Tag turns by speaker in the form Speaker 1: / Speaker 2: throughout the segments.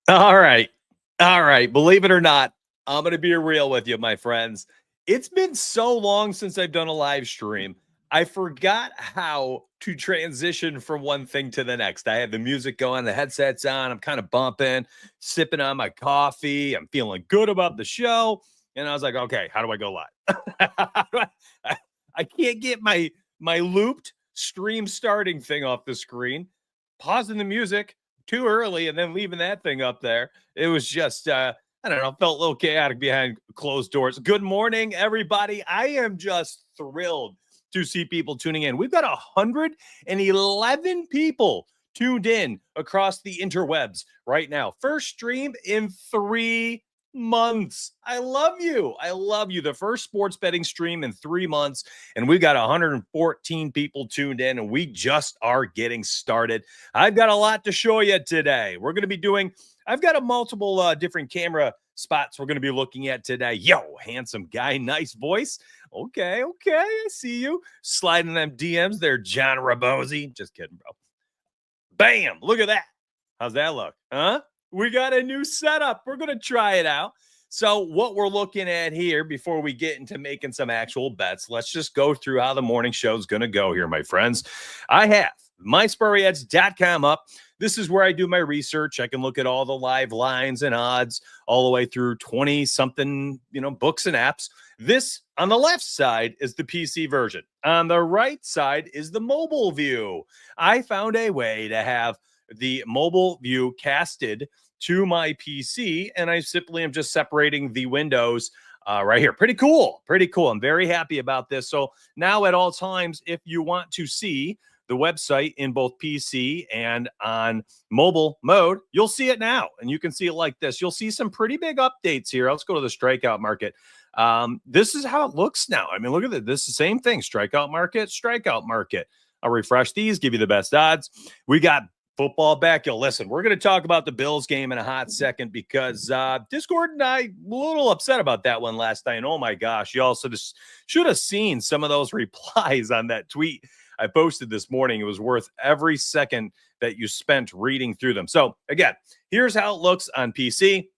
Speaker 1: All right. All right. Believe it or not, I'm going to be real with you, my friends. It's been so long since I've done a live stream. I forgot how to transition from one thing to the next. I had the music going, the headset's on. I'm kind of bumping, sipping on my coffee. I'm feeling good about the show. And I was like, okay, how do I go live? I can't get my looped stream starting thing off the screen. Pausing the music, too early and then leaving that thing up there. It was just, I don't know, felt a little chaotic behind closed doors. Good morning, everybody. I am just thrilled to see people tuning in. We've got 111 people tuned in across the interwebs right now. First stream in 3 months. I love you. I love you. The first sports betting stream in 3 months. And we got 114 people tuned in, and we just are getting started. I've got a lot to show you today. We're going to be doing, I've got a multiple different camera spots we're going to be looking at today. Yo, handsome guy, nice voice. Okay, I see you. Sliding them DMs there, John Rabosi. Just kidding, bro. Bam, look at that. How's that look? Huh? We got a new setup. We're going to try it out. So what we're looking at here before we get into making some actual bets, let's just go through how the morning show is going to go here, my friends. I have myspurryads.com up. This is where I do my research. I can look at all the live lines and odds all the way through 20 something, books and apps. This on the left side is the PC version. On the right side is the mobile view. I found a way to have the mobile view casted to my PC, and I simply am just separating the windows right here. Pretty cool. I'm very happy about this. So now at all times, if you want to see the website in both PC and on mobile mode, you'll see it now, and you can see it like this. You'll see some pretty big updates here. Let's go to the strikeout market. This is how it looks now. I mean, look at it. This is the same thing. Strikeout market. I'll refresh these, give you the best odds. We got football back. Yo, listen, we're going to talk about the Bills game in a hot second because Discord and I a little upset about that one last night. And oh my gosh, y'all should have seen some of those replies on that tweet I posted this morning. It was worth every second that you spent reading through them. So again, here's how it looks on PC.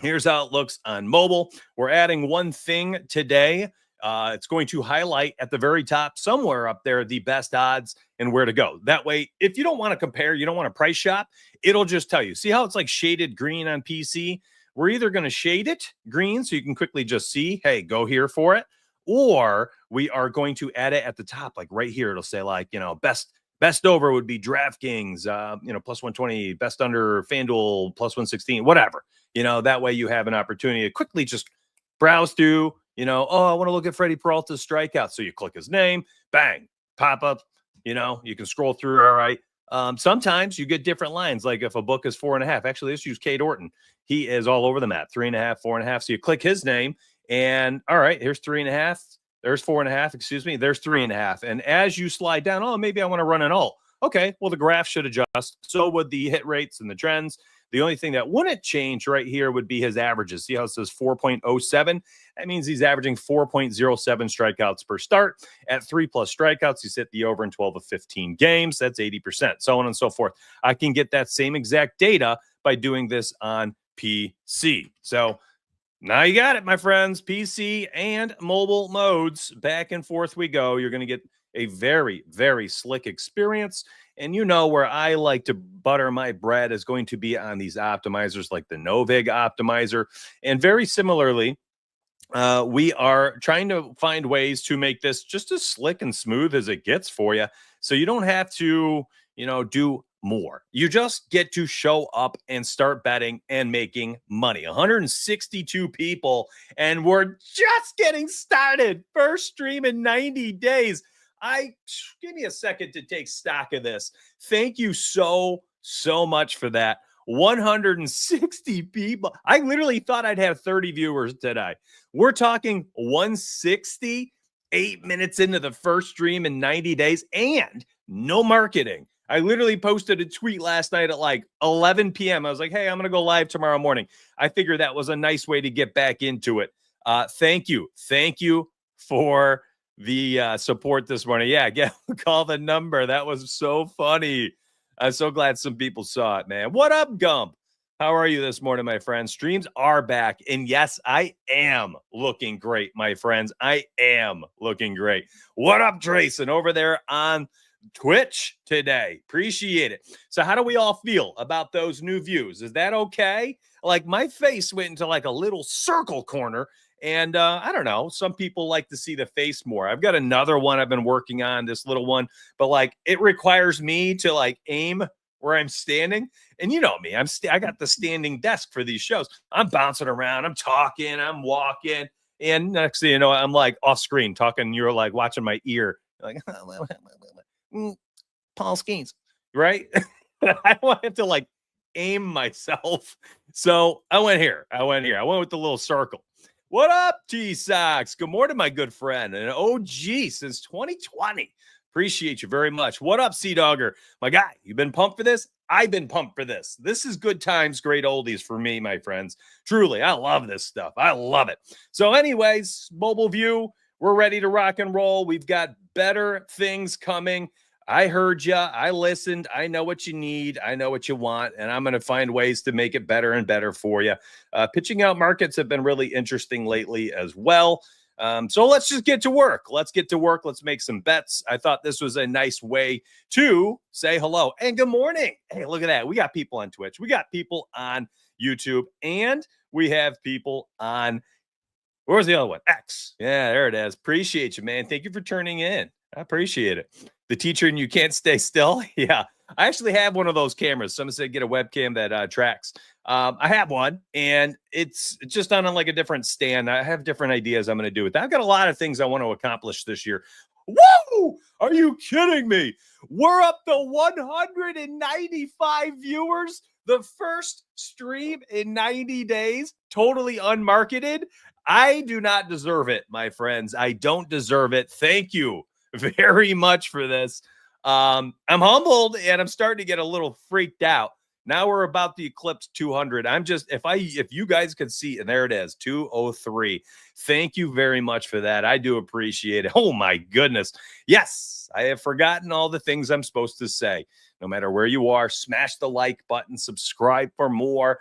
Speaker 1: Here's how it looks on mobile. We're adding one thing today. It's going to highlight at the very top, somewhere up there, the best odds and where to go. That way, if you don't want to compare, you don't want to price shop, it'll just tell you. See how it's like shaded green on PC? We're either going to shade it green so you can quickly just see, hey, go here for it, or we are going to add it at the top, like right here. It'll say like, best over would be DraftKings, plus 120, best under FanDuel, plus 116, whatever. That way you have an opportunity to quickly just browse through, I want to look at Freddie Peralta's strikeout. So you click his name, bang, pop up, you can scroll through. All right. Sometimes you get different lines. Like if a book is 4.5, actually, let's use Kate Orton. He is all over the map, 3.5, 4.5. So you click his name and all right, here's 3.5. There's 4.5, excuse me. There's 3.5. And as you slide down, maybe I want to run an alt. Okay, well, the graph should adjust. So would the hit rates and the trends. The only thing that wouldn't change right here would be his averages. See how it says 4.07? That means he's averaging 4.07 strikeouts per start. At 3+ strikeouts, he's hit the over in 12 of 15 games. That's 80%, so on and so forth. I can get that same exact data by doing this on PC. So now you got it, my friends. PC and mobile modes. Back and forth we go. You're going to get a very, very slick experience. And where I like to butter my bread is going to be on these optimizers like the Novig optimizer. And very similarly, we are trying to find ways to make this just as slick and smooth as it gets for you. So you don't have to, do more. You just get to show up and start betting and making money. 162 people, and we're just getting started. First stream in 90 days. Give me a second to take stock of this. Thank you so much for that. 160 people. I literally thought I'd have 30 viewers today. We're talking 160, 8 minutes into the first stream in 90 days, and no marketing. I literally posted a tweet last night at like 11 p.m. I was like, hey, I'm going to go live tomorrow morning. I figured that was a nice way to get back into it. Thank you. Thank you for the support this morning. Yeah, call the number. That was so funny. I'm so glad some people saw it, man. What up, Gump? How are you this morning, my friends? Streams are back. And yes, I am looking great, my friends. I am looking great. What up, Drayson, over there on Twitch today? Appreciate it. So, how do we all feel about those new views? Is that okay? Like, my face went into like a little circle corner. And I don't know. Some people like to see the face more. I've got another one I've been working on, this little one, but like it requires me to like aim where I'm standing. And you know me, I got the standing desk for these shows. I'm bouncing around, I'm talking, I'm walking, and next thing you know, I'm like off screen talking. You're like watching my ear, like Paul Skeens, right? I wanted to like aim myself, so I went here. I went with the little circle. What up, T Sox? Good morning, my good friend, an OG since 2020. Appreciate you very much. What up, Sea Dogger? My guy, you been pumped for this? I've been pumped for this. This is good times, great oldies for me, my friends. Truly, I love this stuff. I love it. So anyways, Mobile View, we're ready to rock and roll. We've got better things coming. I heard you. I listened. I know what you need. I know what you want. And I'm going to find ways to make it better and better for you. Pitching out markets have been really interesting lately as well. So let's just get to work. Let's get to work. Let's make some bets. I thought this was a nice way to say hello and good morning. Hey, look at that. We got people on Twitch. We got people on YouTube, and we have people on, where's the other one? X. Yeah, there it is. Appreciate you, man. Thank you for turning in. I appreciate it. The teacher and you can't stay still. Yeah. I actually have one of those cameras. Someone said get a webcam that tracks. I have one, and it's just on like a different stand. I have different ideas I'm going to do with that. I've got a lot of things I want to accomplish this year. Woo! Are you kidding me? We're up to 195 viewers. The first stream in 90 days, totally unmarketed. I do not deserve it, my friends. I don't deserve it. Thank you very much for this. I'm humbled, and I'm starting to get a little freaked out. Now we're about to eclipse 200. If you guys could see, and there it is, 203. Thank you very much for that. I do appreciate it. Oh my goodness. Yes, I have forgotten all the things I'm supposed to say. No matter where you are, smash the like button, subscribe for more,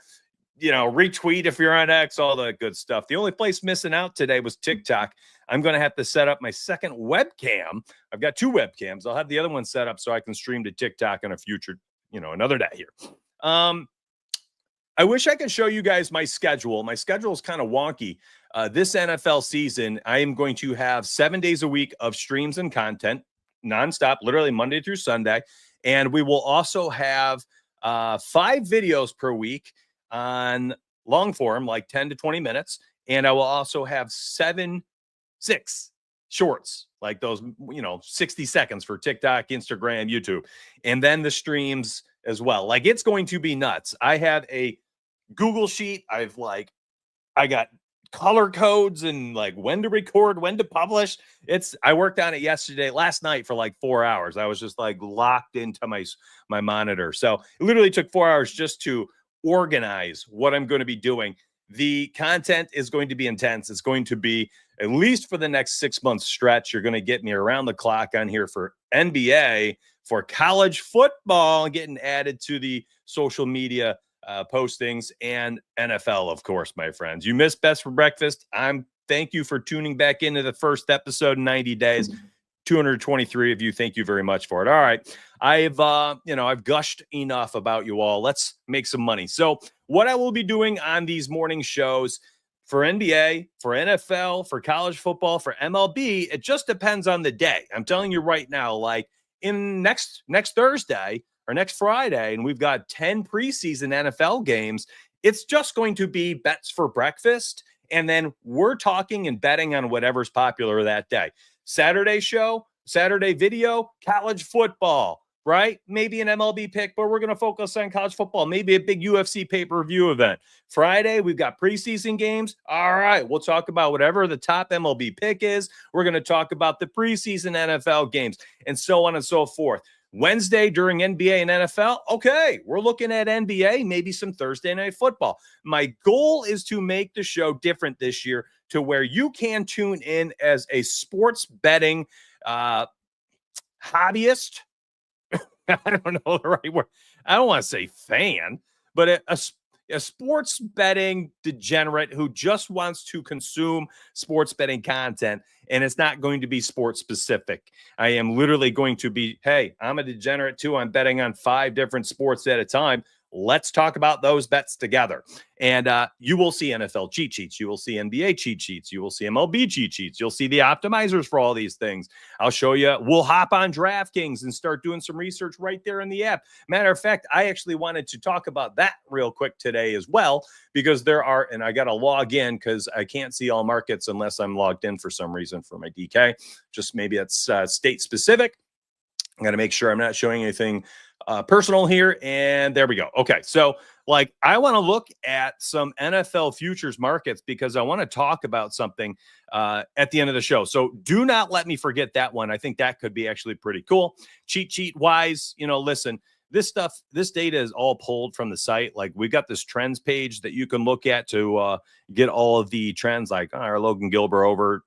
Speaker 1: retweet if you're on X, all that good stuff. The only place missing out today was TikTok. I'm going to have to set up my second webcam. I've got two webcams. I'll have the other one set up so I can stream to TikTok in a future, another day here. I wish I could show you guys my schedule. My schedule is kind of wonky. This NFL season, I am going to have 7 days a week of streams and content nonstop, literally Monday through Sunday. And we will also have 5 videos per week on long form, like 10 to 20 minutes. And I will also have 6 shorts, like those, 60 seconds for TikTok, Instagram, YouTube, and then the streams as well. Like, it's going to be nuts. I have a Google sheet. I got color codes and like when to record, when to publish. I worked on it last night for like 4 hours. I was just like locked into my monitor. So it literally took 4 hours just to organize what I'm going to be doing. The content is going to be intense. It's going to be, at least for the next 6 months stretch, you're going to get me around the clock on here for NBA, for college football, getting added to the social media postings, and NFL, of course, my friends. You missed Best for Breakfast. Thank you for tuning back into the first episode in 90 days. 223 of you. Thank you very much for it. All right. I've gushed enough about you all. Let's make some money. So what I will be doing on these morning shows for NBA, for NFL, for college football, for MLB, it just depends on the day. I'm telling you right now, like in next Thursday or next Friday, and we've got 10 preseason NFL games, it's just going to be bets for breakfast. And then we're talking and betting on whatever's popular that day. Saturday show, Saturday video, college football, right? Maybe an MLB pick, but we're going to focus on college football. Maybe a big UFC pay-per-view event. Friday, we've got preseason games. All right, we'll talk about whatever the top MLB pick is. We're going to talk about the preseason NFL games and so on and so forth. Wednesday during NBA and NFL, okay, we're looking at NBA, maybe some Thursday night football. My goal is to make the show different this year to where you can tune in as a sports betting hobbyist. I don't know the right word. I don't want to say fan, but a sports betting degenerate who just wants to consume sports betting content, and it's not going to be sports specific. I am literally going to be, hey, I'm a degenerate too. I'm betting on 5 different sports at a time. Let's talk about those bets together. And you will see NFL cheat sheets. You will see NBA cheat sheets. You will see MLB cheat sheets. You'll see the optimizers for all these things. I'll show you. We'll hop on DraftKings and start doing some research right there in the app. Matter of fact, I actually wanted to talk about that real quick today as well, because there are, and I got to log in because I can't see all markets unless I'm logged in for some reason for my DK. Just maybe it's state specific. I got to make sure I'm not showing anything personal here. And there we go. Okay. So like, I want to look at some NFL futures markets because I want to talk about something at the end of the show. So do not let me forget that one. I think that could be actually pretty cool. Cheat sheet wise, listen, this data is all pulled from the site. Like, we've got this trends page that you can look at to get all of the trends, like our Logan Gilbert over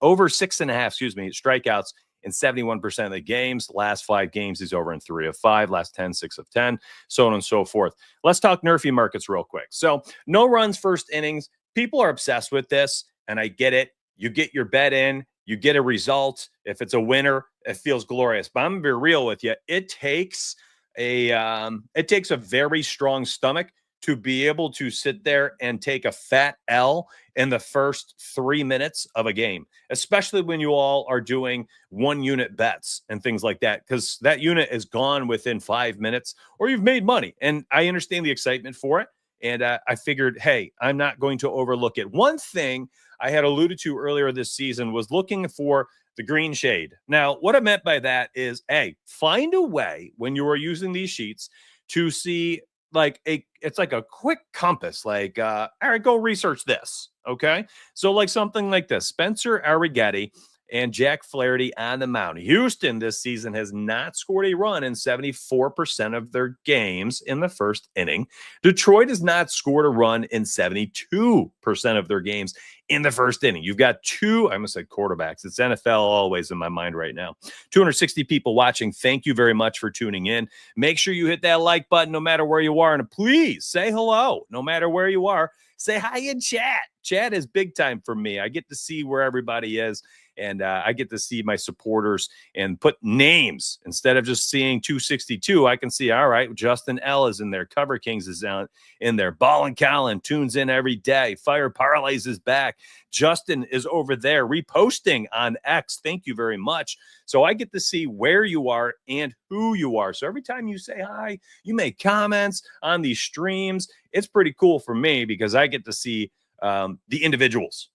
Speaker 1: 6.5, strikeouts in 71% of the games. Last 5 games, he's over in 3 of 5. Last 10, 6 of 10, so on and so forth. Let's talk nerfy markets real quick. So no runs first innings. People are obsessed with this, and I get it. You get your bet in, you get a result. If it's a winner, it feels glorious. But I'm gonna be real with you. It takes a very strong stomach to be able to sit there and take a fat L in the first 3 minutes of a game, especially when you all are doing 1-unit bets and things like that, because that unit is gone within 5 minutes or you've made money. And I understand the excitement for it. And I figured, hey, I'm not going to overlook it. One thing I had alluded to earlier this season was looking for the green shade. Now, what I meant by that is, hey, find a way when you are using these sheets to see it's like a quick compass, like, all right, go research this. Okay. So like something like this, Spencer Arrighetti and Jack Flaherty on the mound. Houston this season has not scored a run in 74% of their games in the first inning. Detroit has not scored a run in 72% of their games in the first inning. You've got 2, I almost said quarterbacks. It's NFL always in my mind right now. 260 people watching. Thank you very much for tuning in. Make sure you hit that like button no matter where you are. And please say hello no matter where you are. Say hi in chat. Chat is big time for me. I get to see where everybody is. And I get to see my supporters and put names instead of just seeing 262. I can see, all right, Justin L is in there. Cover Kings is out in there. Ballin' Colin tunes in every day. Fire Parlays is back. Justin is over there reposting on X. Thank you very much. So I get to see where you are and who you are. So every time you say hi, you make comments on these streams. It's pretty cool for me because I get to see the individuals,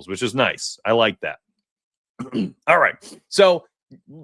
Speaker 1: which is nice. I like that. All right. So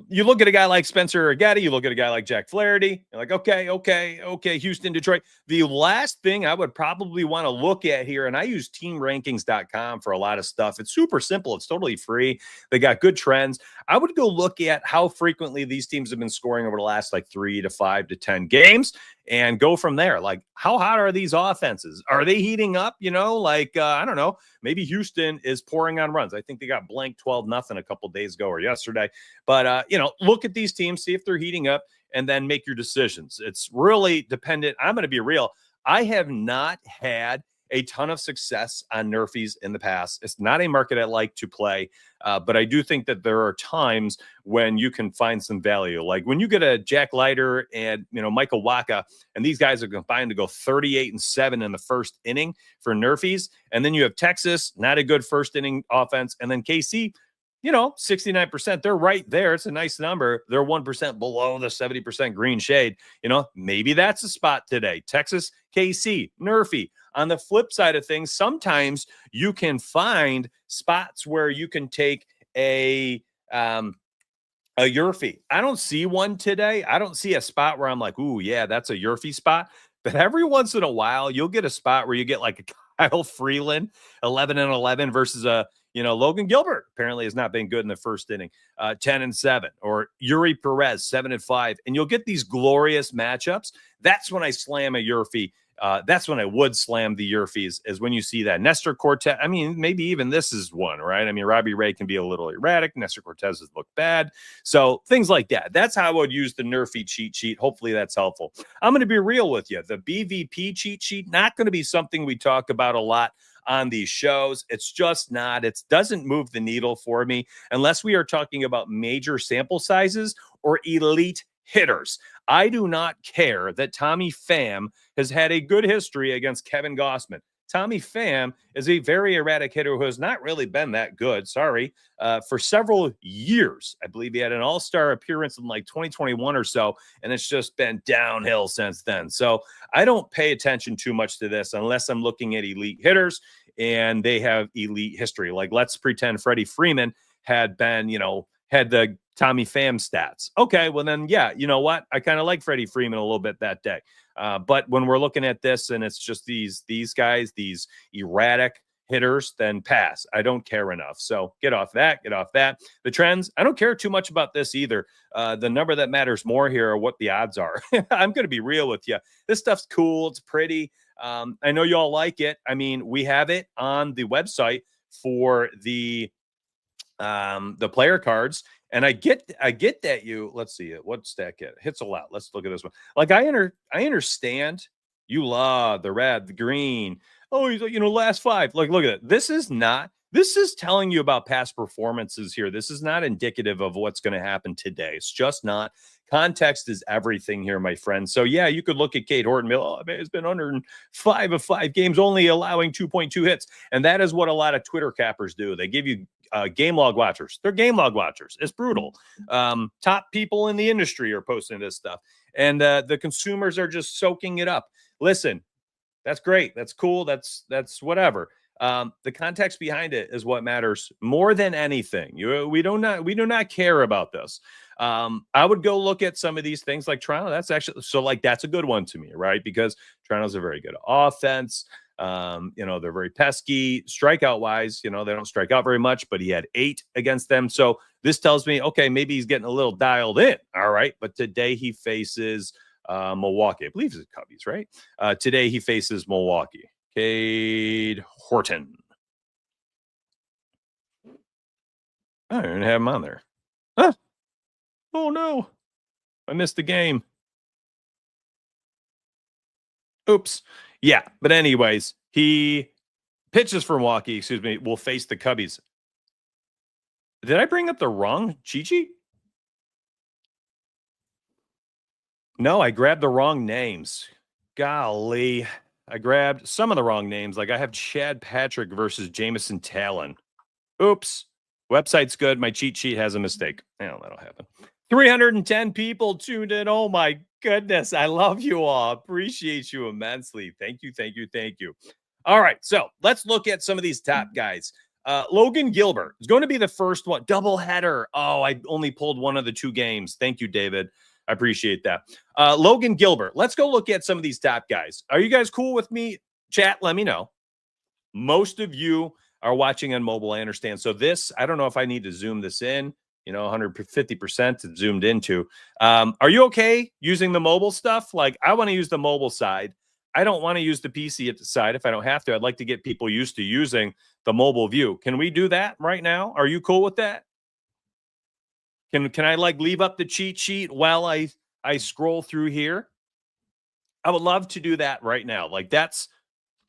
Speaker 1: you look at a guy like Spencer Arrighetti, you look at a guy like Jack Flaherty, you're like, okay, Houston, Detroit. The last thing I would probably want to look at here, and I use teamrankings.com for a lot of stuff. It's super simple. It's totally free. They got good trends. I would go look at how frequently these teams have been scoring over the last 3 to 5 to 10 games and go from there. Like, how hot are these offenses? Are they heating up? I don't know. Maybe Houston is pouring on runs. I think they got blanked 12-0 a couple days ago or yesterday. But, look at these teams, see if they're heating up, and then make your decisions. It's really dependent. I'm going to be real. I have not had a ton of success on nerfies in the past. It's not a market I like to play, but I do think that there are times when you can find some value. Like when you get a Jack Leiter and, Michael Waka, and these guys are combined to go 38-7 in the first inning for nerfies. And then you have Texas, not a good first inning offense. And then KC, 69%, they're right there. It's a nice number. They're 1% below the 70% green shade. Maybe that's a spot today. Texas, KC, nerfy. On the flip side of things, sometimes you can find spots where you can take a Yurfie. I don't see one today. I don't see a spot where I'm like, ooh, yeah, that's a Yurfie spot. But every once in a while, you'll get a spot where you get like a Kyle Freeland, 11-11 versus a Logan Gilbert apparently has not been good in the first inning, 10-7, or Yuri Perez, 7-5. And you'll get these glorious matchups. That's when I slam a Yurfie That's when I would slam the Yerfies, is when you see that. Nestor Cortez, I mean, maybe even this is one, right? I mean, Robbie Ray can be a little erratic. Nestor Cortez has looked bad. So things like that. That's how I would use the Nerfy cheat sheet. Hopefully that's helpful. I'm going to be real with you. The BVP cheat sheet, not going to be something we talk about a lot on these shows. It's just not. It doesn't move the needle for me unless we are talking about major sample sizes or elite hitters. I do not care that Tommy Pham has had a good history against Kevin Gossman. Tommy Pham is a very erratic hitter who has not really been that good, for several years. I believe he had an all-star appearance in like 2021 or so, and it's just been downhill since then. So I don't pay attention too much to this unless I'm looking at elite hitters and they have elite history. Like, let's pretend Freddie Freeman had been, had the Tommy Pham stats. Okay, well then, yeah, you know what? I kind of like Freddie Freeman a little bit that day. But when we're looking at this and it's just these guys, these erratic hitters, then pass. I don't care enough. So get off that. The trends, I don't care too much about this either. The number that matters more here are what the odds are. I'm going to be real with you. This stuff's cool. It's pretty. I know y'all like it. I mean, we have it on the website for the player cards. And I get that let's see it. What's that get? Hits a lot. Let's look at this one. Like I understand you love the red, the green. Oh, he's last five. Like, look at it. This is telling you about past performances here. This is not indicative of what's going to happen today. It's just not. Context is everything here, my friends. So yeah, you could look at Kate Horton. Oh, man, it's been under 5 of 5 games, only allowing 2.2 hits. And that is what a lot of Twitter cappers do. They give you game log watchers. They're game log watchers. It's brutal. Top people in the industry are posting this stuff, and the consumers are just soaking it up. Listen, that's great. That's cool. That's whatever. The context behind it is what matters more than anything. We do not care about this. I would go look at some of these things like Toronto. That's actually that's a good one to me, right? Because Toronto's a very good offense. They're very pesky. Strikeout wise, they don't strike out very much, but he had 8 against them. So this tells me, okay, maybe he's getting a little dialed in. All right. But today he faces Milwaukee. I believe it's Cubbies, right? Today he faces Milwaukee. Cade Horton. I didn't have him on there. Huh? Oh no. I missed the game. Oops. Yeah, but anyways, he pitches for Milwaukee, will face the Cubbies. Did I bring up the wrong cheat sheet? No, I grabbed the wrong names. Golly. I grabbed some of the wrong names. Like I have Chad Patrick versus Jamison Talon. Oops. Website's good. My cheat sheet has a mistake. Oh, that'll happen. 310 people tuned in. Oh my goodness. I love you all. Appreciate you immensely. Thank you. All right. So let's look at some of these top guys. Logan Gilbert is going to be the first one. Doubleheader. Oh, I only pulled one of the 2 games. Thank you, David. I appreciate that. Logan Gilbert. Let's go look at some of these top guys. Are you guys cool with me? Chat, let me know. Most of you are watching on mobile, I understand. So this, I don't know if I need to zoom this in, 150% it's zoomed into. Are you okay using the mobile stuff? Like I want to use the mobile side. I don't want to use the PC at the side if I don't have to. I'd like to get people used to using the mobile view. Can we do that right now? Are you cool with that? Can I leave up the cheat sheet while I scroll through here? I would love to do that right now. Like that's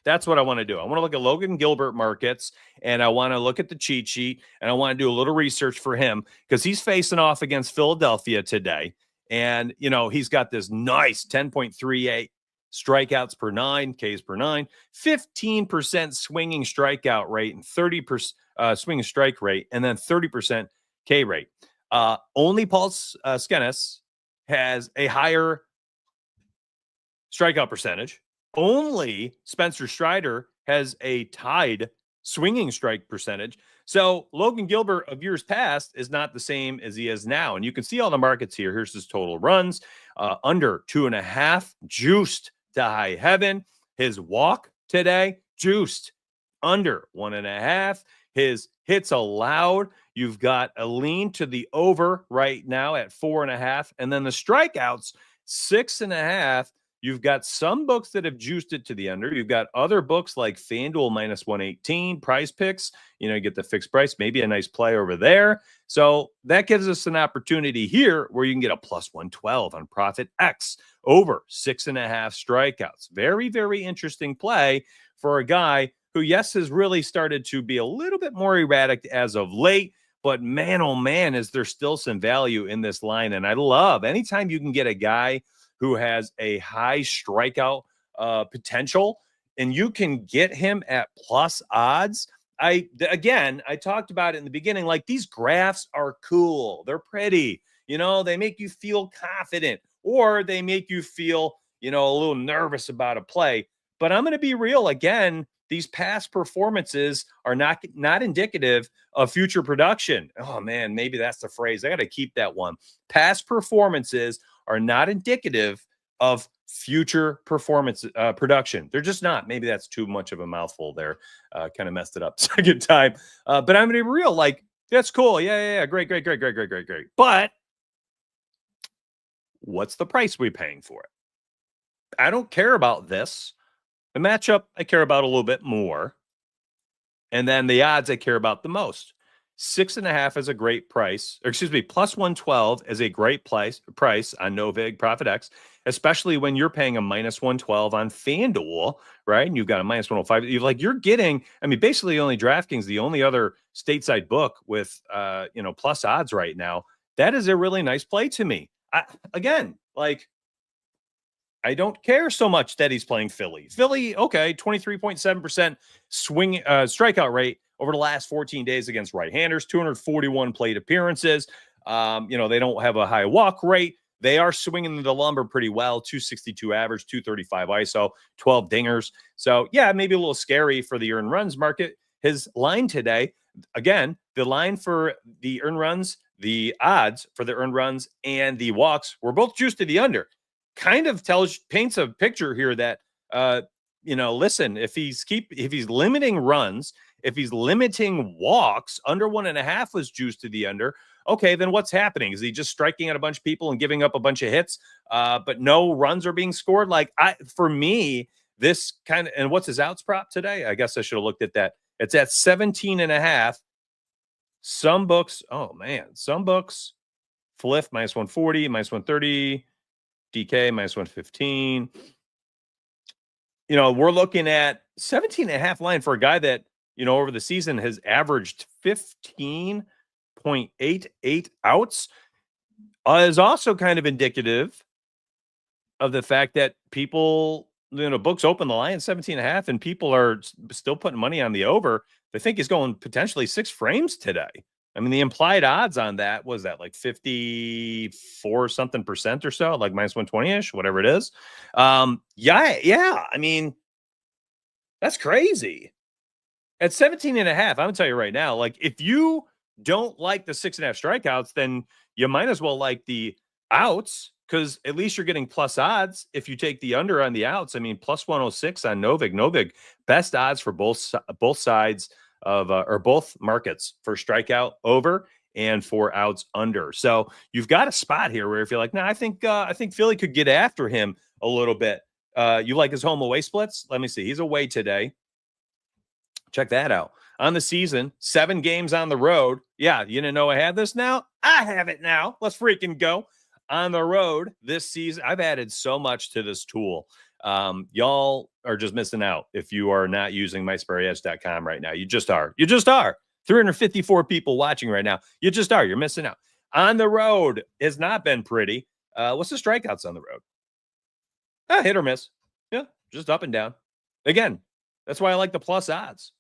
Speaker 1: what I want to do. I want to look at Logan Gilbert markets, and I want to look at the cheat sheet, and I want to do a little research for him because he's facing off against Philadelphia today. And, he's got this nice 10.38 strikeouts per 9, Ks per 9, 15% swinging strikeout rate, and 30% swinging strike rate, and then 30% K rate. Only Paul Skenes has a higher strikeout percentage. Only Spencer Strider has a tied swinging strike percentage. So Logan Gilbert of years past is not the same as he is now. And you can see all the markets here. Here's his total runs, under 2.5, juiced to high heaven. His walk today, juiced under 1.5. His hits allowed, you've got a lean to the over right now at 4.5. And then the strikeouts, 6.5. You've got some books that have juiced it to the under. You've got other books like FanDuel minus 118, Prize Picks. You get the fixed price, maybe a nice play over there. So that gives us an opportunity here where you can get a plus 112 on Profit X over 6.5 strikeouts. Very, very interesting play for a guy who, yes, has really started to be a little bit more erratic as of late. But man, oh man, is there still some value in this line. And I love anytime you can get a guy who has a high strikeout potential and you can get him at plus odds. I talked about it in the beginning, like these graphs are cool. They're pretty, they make you feel confident or they make you feel, a little nervous about a play. But I'm going to be real again. These past performances are not indicative of future production. Oh man, maybe that's the phrase. I got to keep that one. Past performances are not indicative of future performance production. They're just not. Maybe that's too much of a mouthful there. Kind of messed it up second time. But I'm going to be real. Like, that's cool. Yeah. Great. But what's the price we're paying for it? I don't care about this. The matchup, I care about a little bit more. And then the odds I care about the most. 6.5 is a great price. Or excuse me, plus 112 is a great price on Novig Profit X, especially when you're paying a minus 112 on FanDuel, right? And you've got a minus 105. You're getting, basically only DraftKings, the only other stateside book with, plus odds right now. That is a really nice play to me. I don't care so much that he's playing Philly. Philly, okay, 23.7% swing strikeout rate over the last 14 days against right-handers, 241 plate appearances. They don't have a high walk rate. They are swinging the lumber pretty well, 262 average, 235 ISO, 12 dingers. So, yeah, maybe a little scary for the earned runs market. His line today, again, the line for the earned runs, the odds for the earned runs, and the walks were both juiced to the under. Kind of paints a picture here that, listen, if he's limiting runs, if he's limiting walks, under 1.5 was juiced to the under. Okay, then what's happening? Is he just striking at a bunch of people and giving up a bunch of hits, but no runs are being scored? For me, this kind of, and what's his outs prop today? I guess I should have looked at that. It's at 17.5. Some books, Fliff minus 140, minus 130. DK minus 115. We're looking at 17.5 line for a guy that, over the season has averaged 15.88 outs. Is also kind of indicative of the fact that people, books open the line 17.5 and people are still putting money on the over. They think he's going potentially 6 frames today. The implied odds on that was that like 54 something percent or so, like minus 120-ish, whatever it is. Yeah. That's crazy. At 17.5, I'm gonna tell you right now, like if you don't like the 6.5 strikeouts, then you might as well like the outs, because at least you're getting plus odds if you take the under on the outs. Plus 106 on Novig. Novig, best odds for both sides of or both markets for strikeout over and for outs under. So you've got a spot here where if you're like, I think Philly could get after him a little bit. You like his home away splits? Let me see. He's away today. Check that out. On the season, 7 games on the road. Yeah, you didn't know I had this now? I have it now. Let's freaking go. On the road this season, I've added so much to this tool. Y'all are just missing out if you are not using mysprearyedge.com right now. You just are. 354 people watching right now. You just are. You're missing out. On the road has not been pretty. What's the strikeouts on the road? Hit or miss. Yeah, just up and down. Again, that's why I like the plus odds.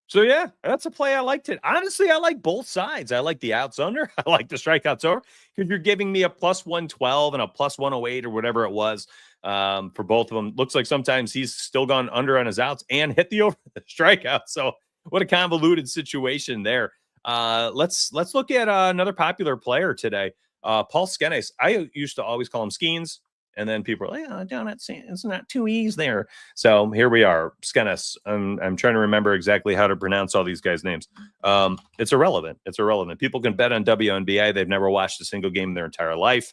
Speaker 1: So, yeah, that's a play I liked it. Honestly, I like both sides. I like the outs under. I like the strikeouts over, because you're giving me a plus 112 and a plus 108 or whatever it was for both of them. Looks like sometimes he's still gone under on his outs and hit the over the strikeout. So what a convoluted situation there. Let's look at another popular player today, Paul Skenes. I used to always call him Skeens. And then people are like, oh, donuts, it's not too easy there. So here we are. Skenes. I'm trying to remember exactly how to pronounce all these guys' names. It's irrelevant. It's irrelevant. People can bet on WNBA. They've never watched a single game in their entire life.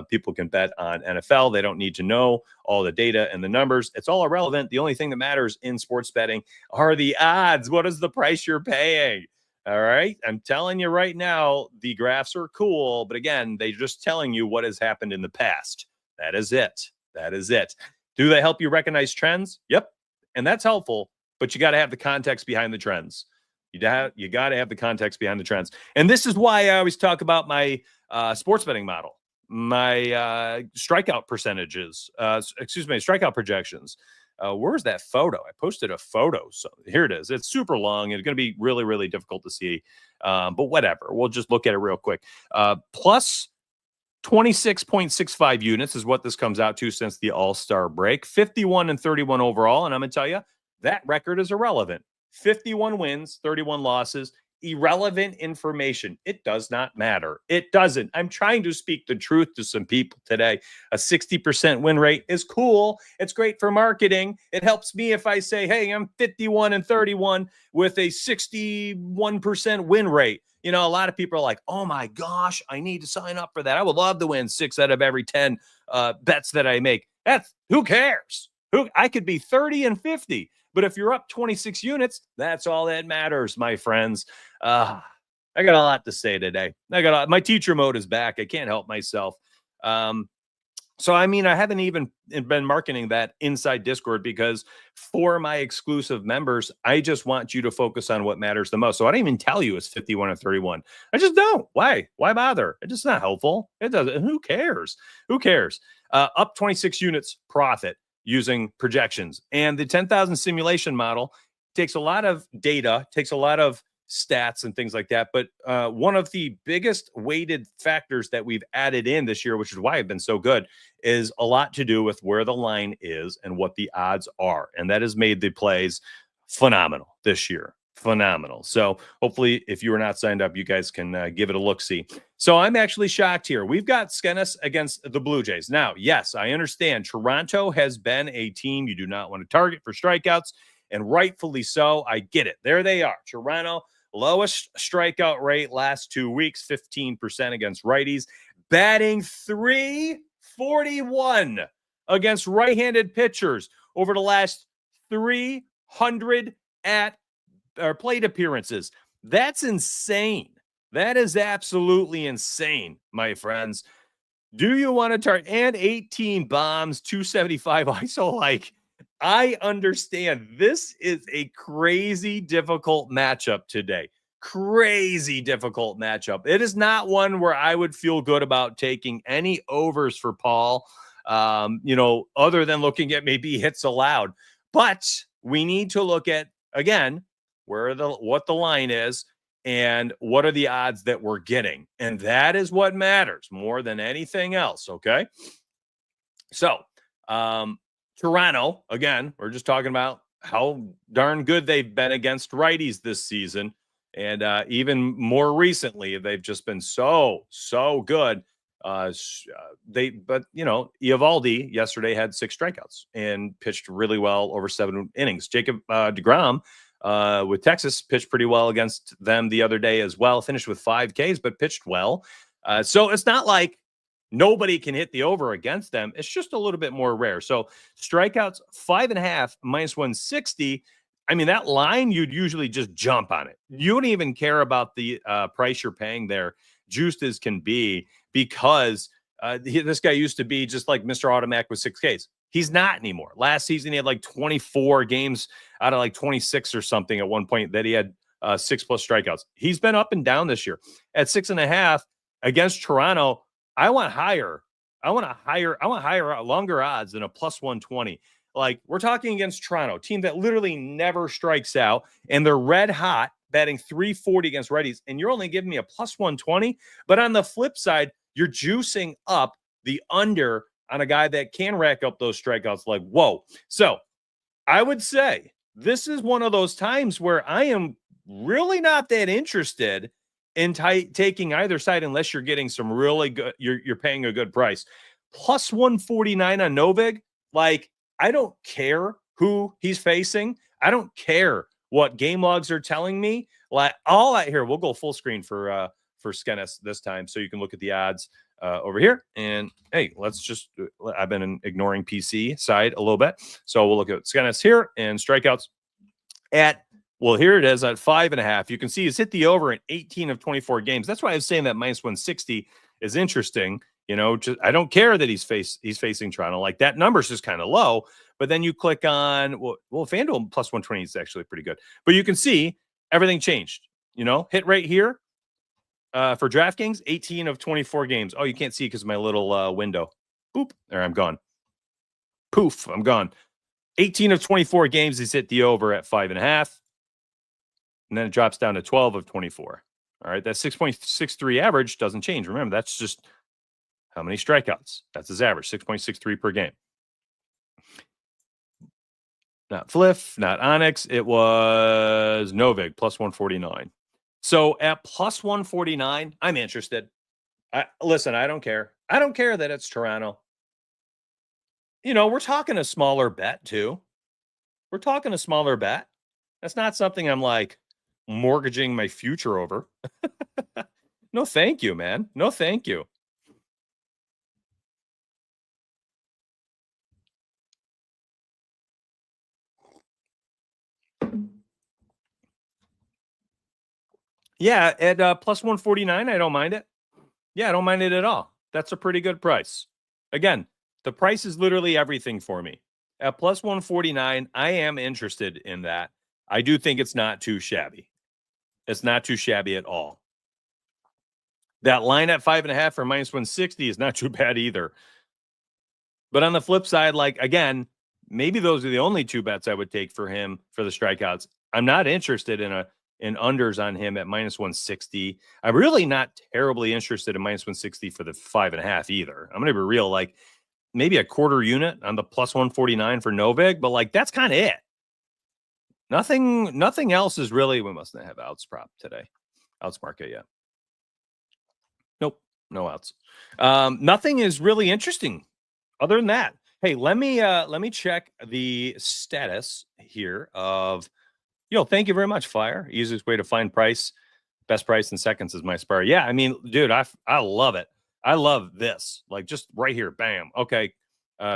Speaker 1: People can bet on NFL. They don't need to know all the data and the numbers. It's all irrelevant. The only thing that matters in sports betting are the odds. What is the price you're paying? All right. I'm telling you right now, the graphs are cool. But again, they're just telling you what has happened in the past. That is it. That is it. Do they help you recognize trends? Yep. And that's helpful, but you got to have the context behind the trends. You got to have the context behind the trends. And this is why I always talk about my sports betting model, my strikeout percentages, strikeout projections. Where's that photo? I posted a photo. So here it is. It's super long. It's going to be really, really difficult to see. But whatever. We'll just look at it real quick. Plus 26.65 units is what this comes out to since the All-Star break. 51-31 overall. And I'm going to tell you, that record is irrelevant. 51 wins, 31 losses. Irrelevant information. It does not matter. It doesn't. I'm trying to speak the truth to some people today. A 60% win rate is cool. It's great for marketing. It helps me if I say, hey, I'm 51-31 with a 61% win rate. You know, a lot of people are like, oh my gosh, I need to sign up for that. I would love to win 6 out of every 10 bets that I make. Who cares? I could be 30-50. But if you're up 26 units, that's all that matters, my friends. I got a lot to say today. My teacher mode is back. I can't help myself. So, I mean, I haven't even been marketing that inside Discord because for my exclusive members, I just want you to focus on what matters the most. So I don't even tell you it's 51-31. I just don't. Why? Why bother? It's just not helpful. It doesn't. Who cares? Who cares? Up 26 units profit using projections. And the 10,000 simulation model takes a lot of data, takes a lot of stats and things like that. But one of the biggest weighted factors that we've added in this year, which is why I've been so good, is a lot to do with where the line is and what the odds are. And that has made the plays phenomenal this year. Phenomenal. So hopefully, if you are not signed up, you guys can give it a look-see. So I'm actually shocked here. We've got Skenes against the Blue Jays. Now, yes, I understand Toronto has been a team you do not want to target for strikeouts, and rightfully so. I get it. There they are. Toronto, lowest strikeout rate last 2 weeks, 15% against righties, batting .341 against right-handed pitchers over the last 300 plate appearances. That's insane. That is absolutely insane, my friends. Do you want to target? And 18 bombs, 275 ISO. Like, I understand this is a crazy difficult matchup today. Crazy difficult matchup. It is not one where I would feel good about taking any overs for Paul, other than looking at maybe hits allowed. But we need to look at, again, what the line is and what are the odds that we're getting. And that is what matters more than anything else, okay? So, Toronto, again, we're just talking about how darn good they've been against righties this season. And even more recently, they've just been so good. Eovaldi yesterday had 6 strikeouts and pitched really well over 7 innings. Jacob deGrom with Texas pitched pretty well against them the other day as well. Finished with 5 Ks, but pitched well. So it's not like nobody can hit the over against them. It's just a little bit more rare. So strikeouts 5.5 minus 160. I mean, that line, you'd usually just jump on it. You don't even care about the price you're paying there, juiced as can be, because this guy used to be just like Mr. Automatic with 6 Ks. He's not anymore. Last season, he had like 24 games out of like 26 or something at one point that he had 6+ strikeouts. He's been up and down this year. At 6.5 against Toronto, I want higher. I want higher, longer odds than a plus 120. Like, we're talking against Toronto, team that literally never strikes out, and they're red hot, batting .340 against righties, and you're only giving me a plus 120. But on the flip side, you're juicing up the under on a guy that can rack up those strikeouts. Like, whoa. So I would say this is one of those times where I am really not that interested in taking either side unless you're getting some really good, you're paying a good price. plus 149 on Novig. Like, I don't care who he's facing. I don't care what game logs are telling me. Like, all out here, we'll go full screen for Skenes this time, so you can look at the odds over here. And hey, let's just, I've been ignoring PC side a little bit, so we'll look at Skenes here and strikeouts at, well, here it is at 5.5. You can see he's hit the over in 18 of 24 games. That's why I was saying that minus 160 is interesting. You know, just, I don't care that he's facing Toronto. Like, that number's just kind of low. But then you click on, well, FanDuel plus 120 is actually pretty good. But you can see everything changed. You know, hit right here for DraftKings, 18 of 24 games. Oh, you can't see because of my little window. Boop, there, I'm gone. Poof, I'm gone. 18 of 24 games, he's hit the over at 5.5. And then it drops down to 12 of 24. All right, that 6.63 average doesn't change. Remember, that's just how many strikeouts. That's his average, 6.63 per game. Not Fliff, not Onyx. It was Novig, plus 149. So at plus 149, I'm interested. Listen, I don't care. I don't care that it's Toronto. You know, we're talking a smaller bet, too. We're talking a smaller bet. That's not something I'm like mortgaging my future over. No, thank you, man. No, thank you. Yeah, at plus 149, I don't mind it. Yeah, I don't mind it at all. That's a pretty good price. Again, the price is literally everything for me. At plus 149, I am interested in that. I do think it's not too shabby. It's not too shabby at all. That line at 5.5 for minus 160 is not too bad either. But on the flip side, like, again, maybe those are the only two bets I would take for him for the strikeouts. I'm not interested in unders on him at minus 160. I'm really not terribly interested in minus 160 for the 5.5 either. I'm going to be real, like maybe a quarter unit on the plus 149 for Novig, but like that's kind of it. Nothing else is really, we must not have outs prop today. Outs market yet. Nope, no outs. Nothing is really interesting other than that. Hey, let me check the status here of, thank you very much, Fire. Easiest way to find price. Best price in seconds is my spar. Yeah, I mean, dude, I love it. I love this. Like, just right here, bam. Okay.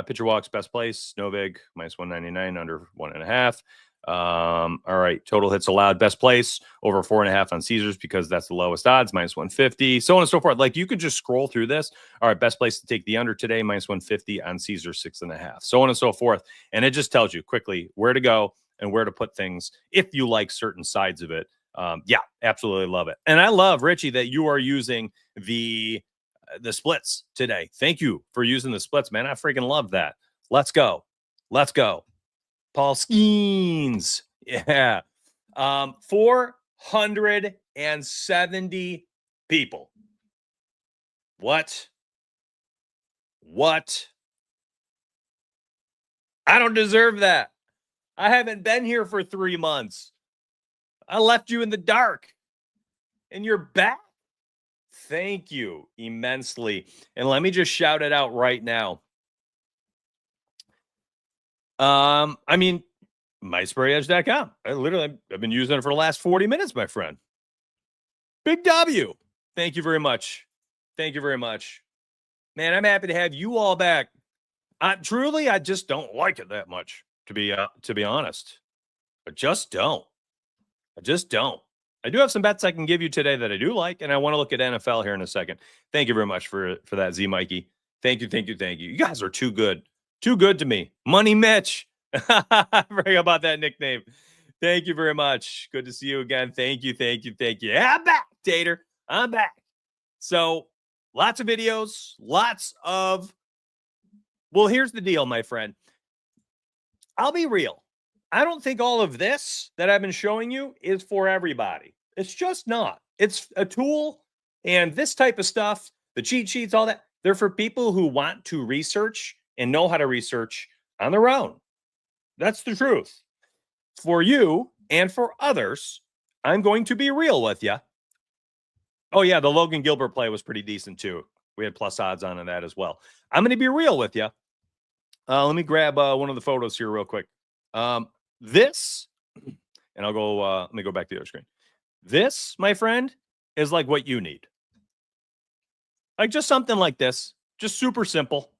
Speaker 1: Pitcher walks, best place, Novig, minus 199, under 1.5. All right, total hits allowed, best place, over 4.5 on Caesars because that's the lowest odds, minus 150, so on and so forth. Like, you could just scroll through this. All right, best place to take the under today, minus 150 on Caesars, 6.5, so on and so forth. And it just tells you quickly where to go and where to put things if you like certain sides of it. Yeah, absolutely love it. And I love, Richie, that you are using the splits today. Thank you for using the splits, man. I freaking love that. Let's go. Paul Skeens. Yeah. 470 people. What? I don't deserve that. I haven't been here for 3 months. I left you in the dark. And you're back. Thank you immensely. And let me just shout it out right now. I mean, mysprayedge.com. I've been using it for the last 40 minutes, my friend. Big W. Thank you very much. Man, I'm happy to have you all back. Truly, I just don't like it that much, to be honest. I just don't. I do have some bets I can give you today that I do like, and I want to look at NFL here in a second. Thank you very much for that, Z Mikey. Thank you. You guys are too good to me. Money Mitch. I forgot about that nickname. Thank you very much. Good to see you again. Thank you. Yeah, I'm back, Tater. I'm back. So lots of videos, well, here's the deal, my friend. I'll be real. I don't think all of this that I've been showing you is for everybody. It's just not. It's a tool, and this type of stuff, the cheat sheets, all that, they're for people who want to research and know how to research on their own. That's the truth. For you and for others, I'm going to be real with you. Oh, yeah, the Logan Gilbert play was pretty decent, too, We had plus odds on that as well. I'm going to be real with you. Let me grab one of the photos here real quick. This, and I'll go, let me go back to the other screen. This, my friend, is like what you need. Like just something like this. Just super simple.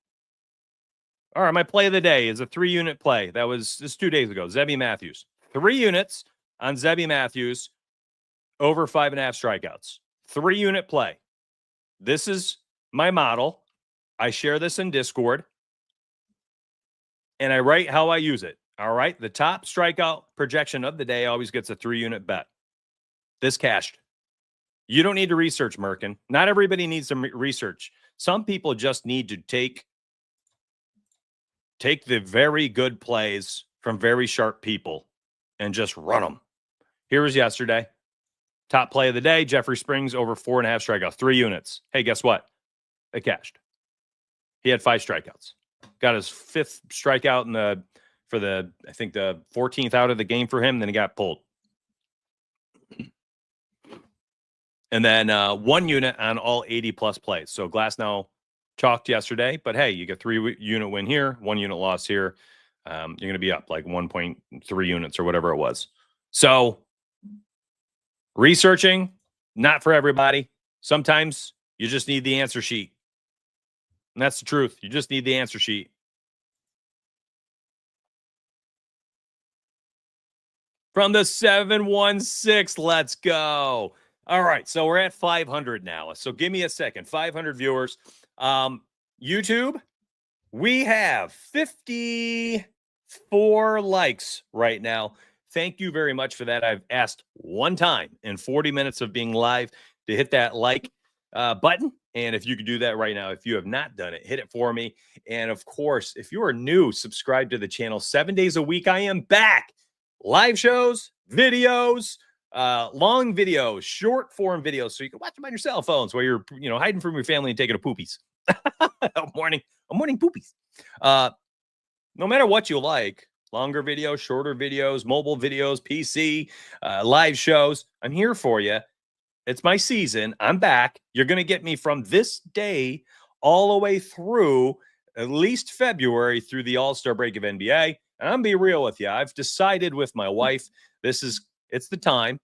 Speaker 1: All right, my play of the day is a 3-unit play. That was just 2 days ago. Zebby Matthews. 3 units on Zebby Matthews over 5.5 strikeouts. 3-unit play. This is my model. I share this in Discord. And I write how I use it. All right. The top strikeout projection of the day always gets a 3-unit bet. This cashed. You don't need to research, Merkin. Not everybody needs to research. Some people just need to take the very good plays from very sharp people and just run them. Here was yesterday. Top play of the day, Jeffrey Springs over 4.5 strikeouts, 3 units. Hey, guess what? It cashed. He had 5 strikeouts. Got his 5th strikeout for the 14th out of the game for him. Then he got pulled. And then 1 unit on all 80-plus plays. So Glass now chalked yesterday, but hey, you get 3-unit win here, 1 unit loss here. You're going to be up like 1.3 units or whatever it was. So researching, not for everybody. Sometimes you just need the answer sheet. And that's the truth. You just need the answer sheet. From the 716, let's go. All right, so we're at 500 now. So give me a second. 500 viewers. YouTube, we have 54 likes right now. Thank you very much for that. I've asked one time in 40 minutes of being live to hit that like button. And if you could do that right now, if you have not done it, hit it for me. And of course, if you are new, subscribe to the channel. 7 days a week, I am back. Live shows, videos, long videos, short form videos, so you can watch them on your cell phones while you're, hiding from your family and taking a poopies. morning poopies. No matter what you like, longer videos, shorter videos, mobile videos, PC, live shows, I'm here for you. It's my season. I'm back. You're going to get me from this day all the way through at least February through the All-Star break of NBA. And I'm going to be real with you. I've decided with my wife, it's the time.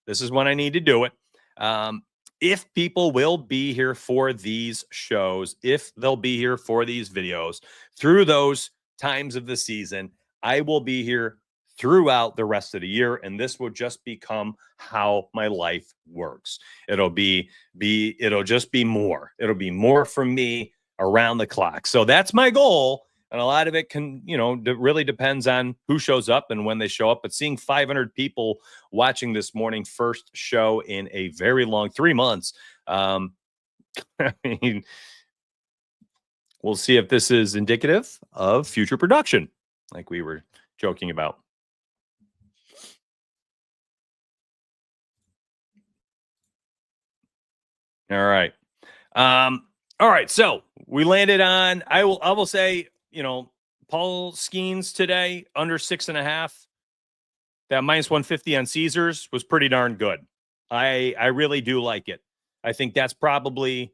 Speaker 1: This is when I need to do it. If people will be here for these shows, if they'll be here for these videos through those times of the season, I will be here throughout the rest of the year. And this will just become how my life works. It'll just be more. It'll be more from me around the clock. So that's my goal. And a lot of it can, really depends on who shows up and when they show up. But seeing 500 people watching this morning, first show in a very long 3 months. I mean, we'll see if this is indicative of future production, like we were joking about. All right. All right. So we landed on, I will say, Paul Skeens today, under 6.5. That minus 150 on Caesars was pretty darn good. I really do like it. I think that's probably,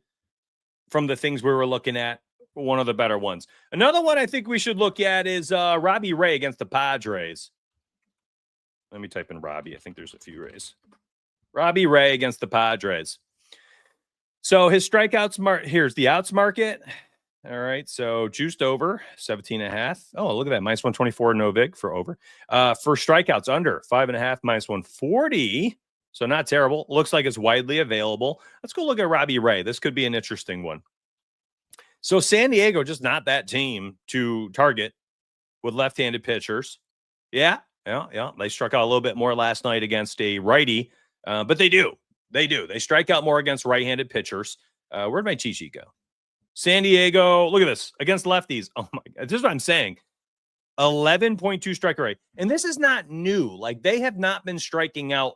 Speaker 1: from the things we were looking at, one of the better ones. Another one I think we should look at is Robbie Ray against the Padres. Let me type in Robbie. I think there's a few Rays. Robbie Ray against the Padres. So his strikeouts, here's the outs market. All right, so juiced over 17.5. Oh, look at that, minus 124 no vig for over. For strikeouts under 5.5, minus 140. So not terrible. Looks like it's widely available. Let's go look at Robbie Ray. This could be an interesting one. So San Diego, just not that team to target with left-handed pitchers. Yeah. They struck out a little bit more last night against a righty, but they do. They strike out more against right-handed pitchers. Where'd my cheat sheet go? San Diego, look at this, against lefties. Oh my God, this is what I'm saying. 11.2 strike rate. And this is not new. Like, they have not been striking out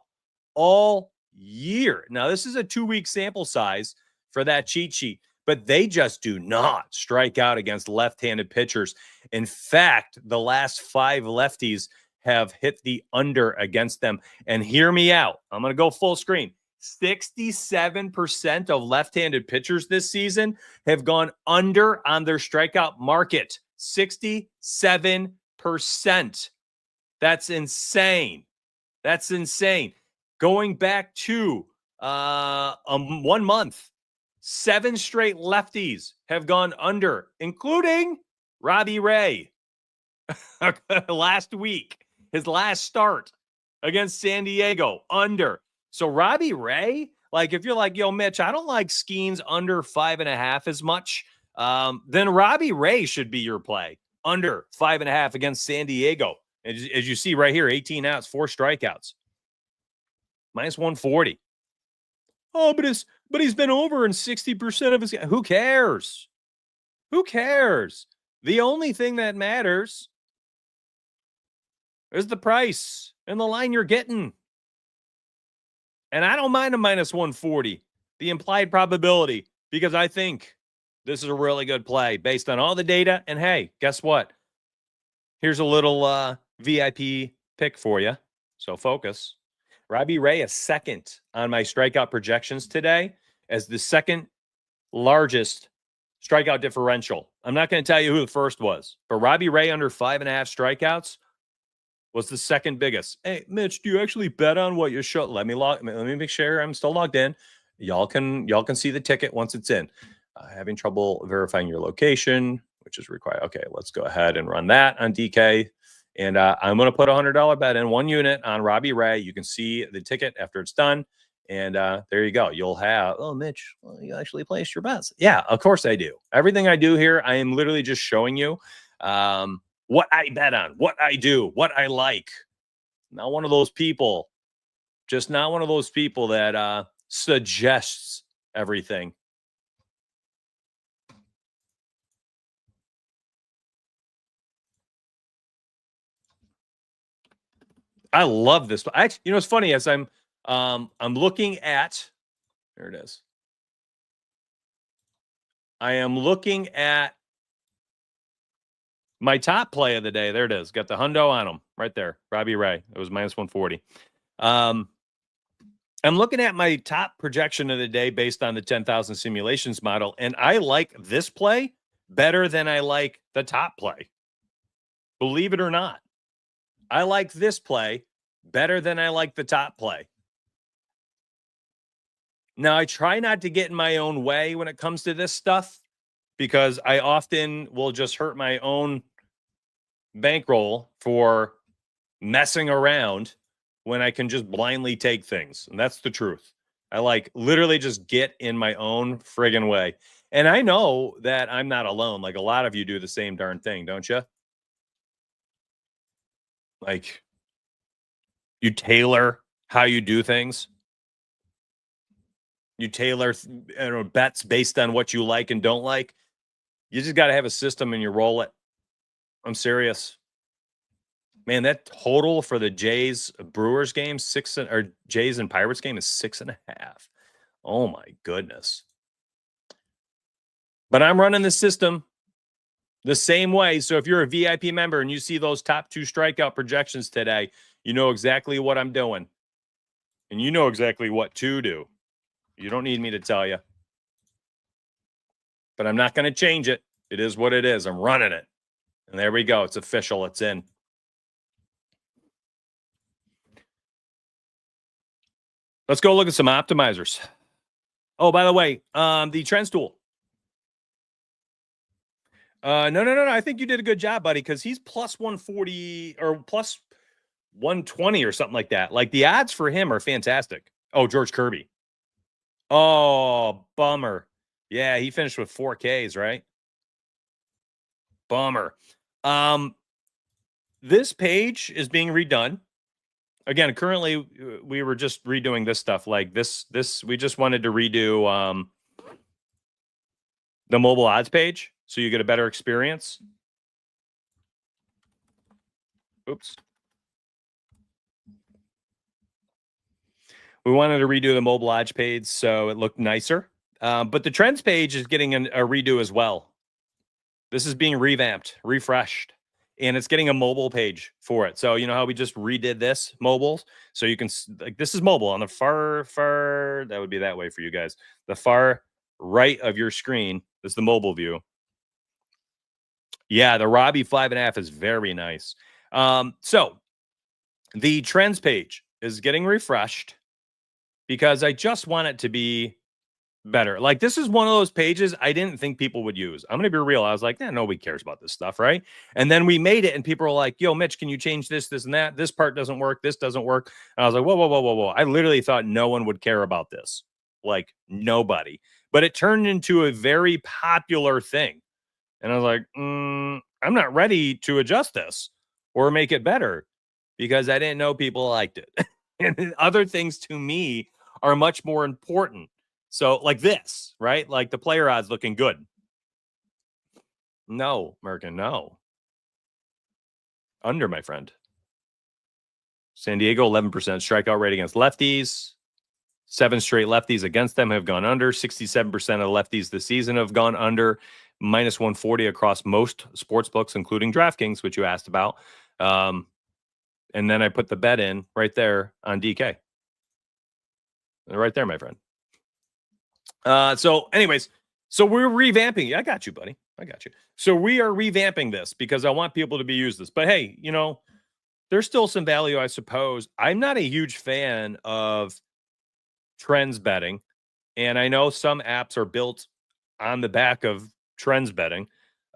Speaker 1: all year. Now, this is a 2-week sample size for that cheat sheet, but they just do not strike out against left-handed pitchers. In fact, the last 5 lefties have hit the under against them. And hear me out. I'm going to go full screen. 67% of left-handed pitchers this season have gone under on their strikeout market. 67%. That's insane. That's insane. Going back to 1 month, 7 straight lefties have gone under, including Robbie Ray last week. His last start against San Diego, under. So Robbie Ray, like if you're like, yo, Mitch, I don't like Skeens under 5.5 as much, then Robbie Ray should be your play. Under 5.5 against San Diego. As you see right here, 18 outs, 4 strikeouts. Minus 140. Oh, but he's been over in 60% of his. Who cares? Who cares? The only thing that matters is the price and the line you're getting. And I don't mind a minus 140, the implied probability, because I think this is a really good play based on all the data. And hey, guess what? Here's a little VIP pick for you. So focus. Robbie Ray is second on my strikeout projections today as the second largest strikeout differential. I'm not going to tell you who the first was, but Robbie Ray under 5.5 strikeouts was the second biggest. Hey, Mitch, do you actually bet on what you show? Let me make sure I'm still logged in. Y'all can see the ticket once it's in. Having trouble verifying your location, which is required. Okay, let's go ahead and run that on DK. And I'm going to put a $100 bet in 1 unit on Robbie Ray. You can see the ticket after it's done. And there you go. You'll have, oh, Mitch, well, you actually placed your bets. Yeah, of course I do. Everything I do here, I am literally just showing you what I bet on, what I do, what I like. Not one of those people, just not one of those people that suggests everything. I love this. Actually, you know, it's funny as I'm looking at, there it is. I am looking at my top play of the day. There it is. Got the hundo on him right there. Robbie Ray. It was minus 140. I'm looking at my top projection of the day based on the 10,000 simulations model, and I like this play better than I like the top play. Believe it or not. I like this play better than I like the top play. Now, I try not to get in my own way when it comes to this stuff because I often will just hurt my own bankroll for messing around when I can just blindly take things. And that's the truth. I like literally just get in my own friggin' way. And I know that I'm not alone. Like a lot of you do the same darn thing, don't you? Like you tailor how you do things. You tailor bets based on what you like and don't like. You just got to have a system and you roll it. I'm serious. Man, that total for the Jays Brewers game, or Jays and Pirates game is 6.5. Oh my goodness. But I'm running the system the same way. So if you're a VIP member and you see those top 2 strikeout projections today, you know exactly what I'm doing. And you know exactly what to do. You don't need me to tell you. But I'm not going to change it. It is what it is. I'm running it. And there we go. It's official. It's in. Let's go look at some optimizers. Oh, by the way, the trends tool. No. I think you did a good job, buddy, because he's plus 140 or plus 120 or something like that. Like the odds for him are fantastic. Oh, George Kirby. Oh, bummer. Yeah, he finished with 4 Ks, right? Bummer. This page is being redone. Again, currently we were just redoing this stuff. Like this we just wanted to redo the mobile odds page so you get a better experience. Oops. We wanted to redo the mobile odds page so it looked nicer. But the trends page is getting a redo as well. This is being revamped, refreshed, and it's getting a mobile page for it. So you know how we just redid this mobile? So you can, like, this is mobile on the far far, that would be that way for you guys. The far right of your screen is the mobile view. Yeah, the Robbie 5.5 is very nice. So the trends page is getting refreshed because I just want it to be better. Like, this is one of those pages I didn't think people would use. I'm going to be real. I was like, nobody cares about this stuff, right? And then we made it, and people were like, yo, Mitch, can you change this, this, and that? This part doesn't work. This doesn't work. And I was like, whoa, whoa, whoa, whoa, whoa. I literally thought no one would care about this. Like, nobody. But it turned into a very popular thing. And I was like, I'm not ready to adjust this or make it better because I didn't know people liked it. And other things to me are much more important. So like this, right? Like the player odds looking good. No, Merkin, no. Under, my friend. San Diego, 11% strikeout rate against lefties. 7 straight lefties against them have gone under. 67% of the lefties this season have gone under. Minus 140 across most sports books, including DraftKings, which you asked about. And then I put the bet in right there on DK. Right there, my friend. So anyways, so we're revamping. I got you, buddy. I got you. So we are revamping this because I want people to be used this. But hey, there's still some value, I suppose. I'm not a huge fan of trends betting. And I know some apps are built on the back of trends betting.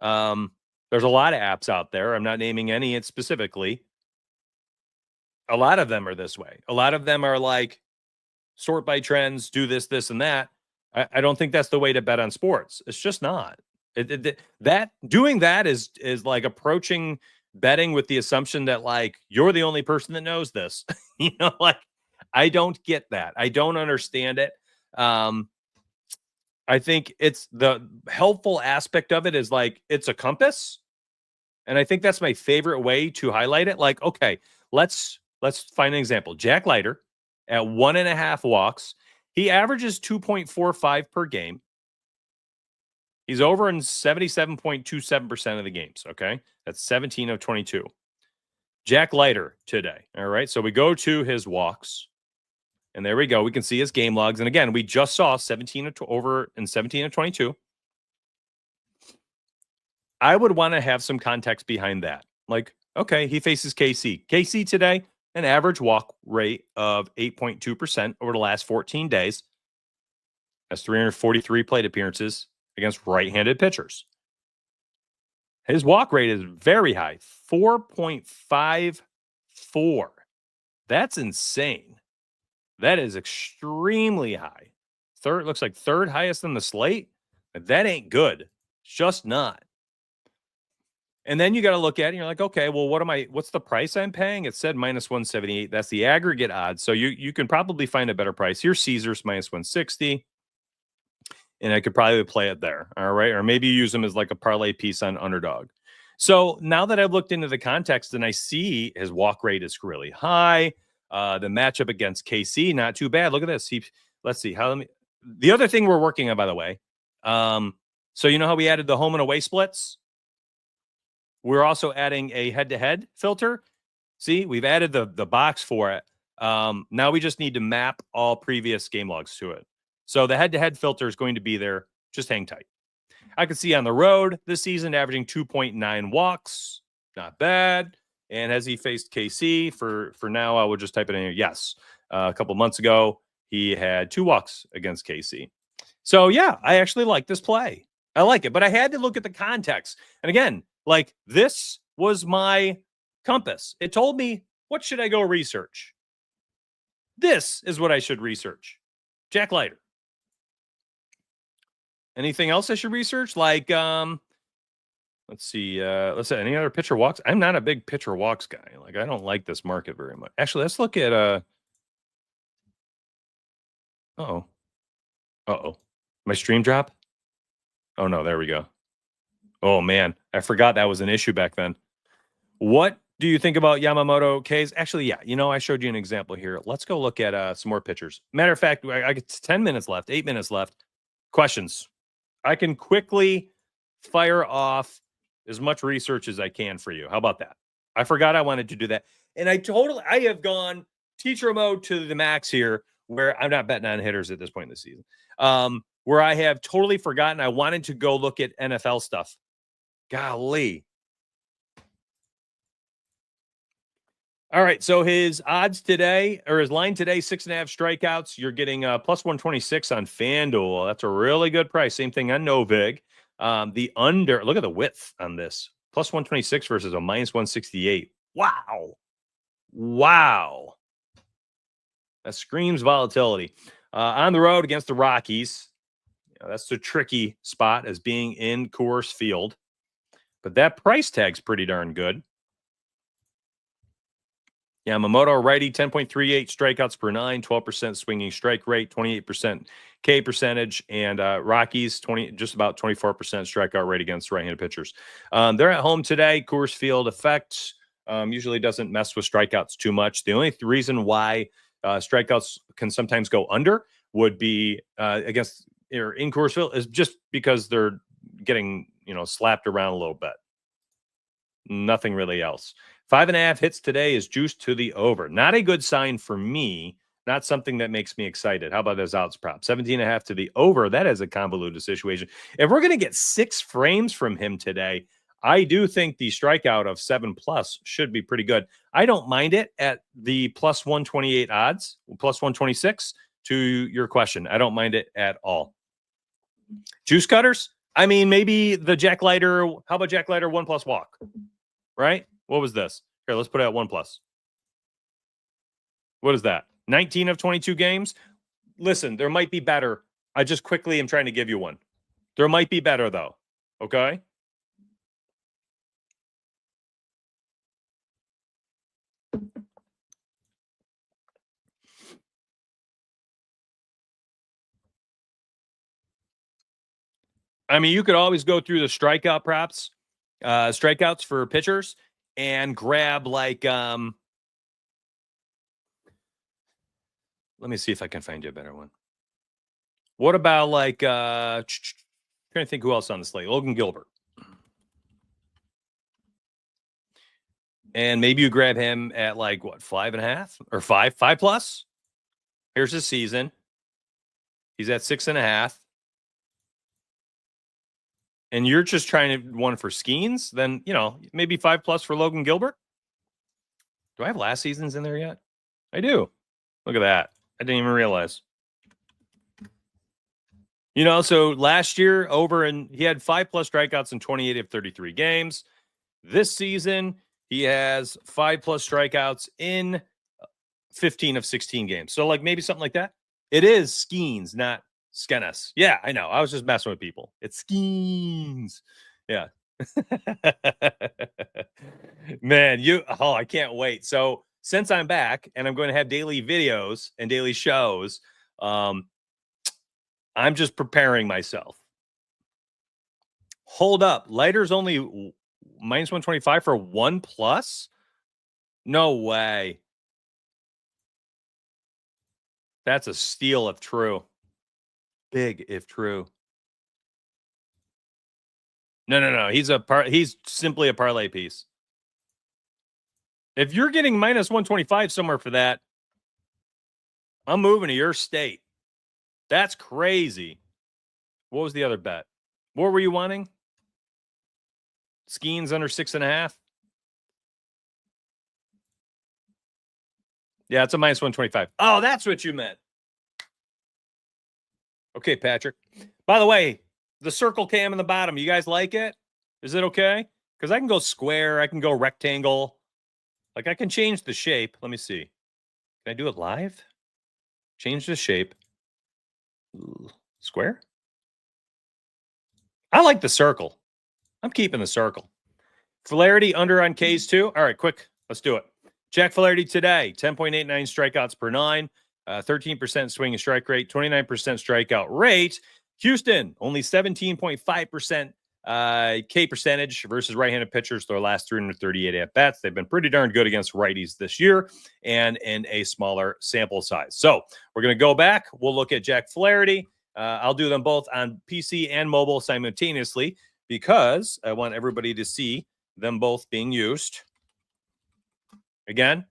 Speaker 1: There's a lot of apps out there. I'm not naming any specifically. A lot of them are this way. A lot of them are like sort by trends, do this, this, and that. I don't think that's the way to bet on sports. It's just not. That doing that is like approaching betting with the assumption that like you're the only person that knows this. Like I don't get that. I don't understand it. I think it's the helpful aspect of it is like it's a compass. And I think that's my favorite way to highlight it. Like, okay, let's find an example. Jack Leiter at 1.5 walks. He averages 2.45 per game. He's over in 77.27% of the games. Okay. That's 17 of 22. Jack Leiter today. All right. So we go to his walks. And there we go. We can see his game logs. And again, we just saw 17 over and 17 of 22. I would want to have some context behind that. Like, okay, he faces KC. KC today, an average walk rate of 8.2% over the last 14 days. That's 343 plate appearances against right-handed pitchers. His walk rate is very high, 4.54. That's insane. That is extremely high. Looks like third highest in the slate. That ain't good. It's just not. And then you got to look at it and you're like, okay, well, what's the price I'm paying? It said minus 178. That's the aggregate odds. So you can probably find a better price. Here's Caesars minus 160. And I could probably play it there. All right. Or maybe use them as like a parlay piece on underdog. So now that I've looked into the context and I see his walk rate is really high. The matchup against KC, not too bad. Look at this. Let's see. The other thing we're working on, by the way. So you know how we added the home and away splits? We're also adding a head-to-head filter. See, we've added the box for it. Now we just need to map all previous game logs to it. So the head-to-head filter is going to be there. Just hang tight. I can see on the road this season averaging 2.9 walks. Not bad. And has he faced KC? For now, I would just type it in here. Yes. A couple months ago, he had 2 walks against KC. So, yeah, I actually like this play. I like it. But I had to look at the context. And again, like this was my compass. It told me, what should I go research? This is what I should research. Jack Leiter. Anything else I should research? Like, let's see. Let's say any other pitcher walks. I'm not a big pitcher walks guy. Like, I don't like this market very much. Actually, let's look at my stream drop. Oh no, there we go. Oh man, I forgot that was an issue back then. What do you think about Yamamoto K's? Actually, yeah, I showed you an example here. Let's go look at some more pitchers. Matter of fact, I get 10 minutes left, 8 minutes left. Questions. I can quickly fire off as much research as I can for you. How about that? I forgot I wanted to do that. And I have gone teacher mode to the max here where I'm not betting on hitters at this point in the season, where I have totally forgotten. I wanted to go look at NFL stuff. Golly. All right, so his odds today, or his line today, 6.5 strikeouts. You're getting plus 126 on FanDuel. That's a really good price. Same thing on Novig. The under, look at the width on this. Plus 126 versus a minus 168. Wow. Wow. That screams volatility. On the road against the Rockies. That's the tricky spot as being in Coors Field. But that price tag's pretty darn good. Yamamoto, righty, 10.38 strikeouts per 9, 12% swinging strike rate, 28% K percentage, and Rockies, just about 24% strikeout rate against right-handed pitchers. They're at home today. Coors Field effect usually doesn't mess with strikeouts too much. The only reason why strikeouts can sometimes go under would be against or in Coors Field is just because they're getting slapped around a little bit. Nothing really else. 5.5 hits today is juiced to the over. Not a good sign for me. Not something that makes me excited. How about his outs prop? 17.5 to the over. That is a convoluted situation. If we're going to get 6 frames from him today, I do think the strikeout of 7+ should be pretty good. I don't mind it at the plus 128 odds, plus 126 to your question. I don't mind it at all. Juice cutters? I mean, maybe the Jack Leiter. How about Jack Leiter 1+ walk? Right? What was this? Here, let's put it at 1+. What is that? 19 of 22 games? Listen, there might be better. I just quickly am trying to give you one. There might be better, though. Okay? I mean, you could always go through the strikeout props, strikeouts for pitchers, and grab like let me see if I can find you a better one. What about like trying to think who else on the slate? Logan Gilbert. And maybe you grab him at like what, 5.5 or 5+? Here's his season. He's at 6.5. And you're just trying to one for Skeens, then maybe 5+ for Logan Gilbert. Do I have last season's in there yet? I do. Look at that. I didn't even realize. So last year he had 5+ strikeouts in 28 of 33 games. This season, he has 5+ strikeouts in 15 of 16 games. So like maybe something like that. It is Skeens, not Skenes. Yeah, I know. I was just messing with people. It's Skeens. Yeah. Man, I can't wait. So since I'm back and I'm going to have daily videos and daily shows, I'm just preparing myself. Hold up. Leiter's only minus 125 for 1+? No way. That's a steal if true. Big if true. No. He's simply a parlay piece. If you're getting minus 125 somewhere for that, I'm moving to your state. That's crazy. What was the other bet? What were you wanting? Skeens under 6.5? Yeah, it's a minus 125. Oh, that's what you meant. Okay, Patrick. By the way, the circle cam in the bottom, you guys like it? Is it okay? Because I can go square. I can go rectangle. Like I can change the shape. Let me see. Can I do it live? Change the shape. Square? I like the circle. I'm keeping the circle. Flaherty under on Ks too. All right, quick. Let's do it. Jack Flaherty today, 10.89 strikeouts per 9, 13% swing and strike rate, 29% strikeout rate. Houston, only 17.5% K percentage versus right-handed pitchers their last 338 at-bats. They've been pretty darn good against righties this year and in a smaller sample size. So we're going to go back. We'll look at Jack Flaherty. I'll do them both on PC and mobile simultaneously because I want everybody to see them both being used. Again,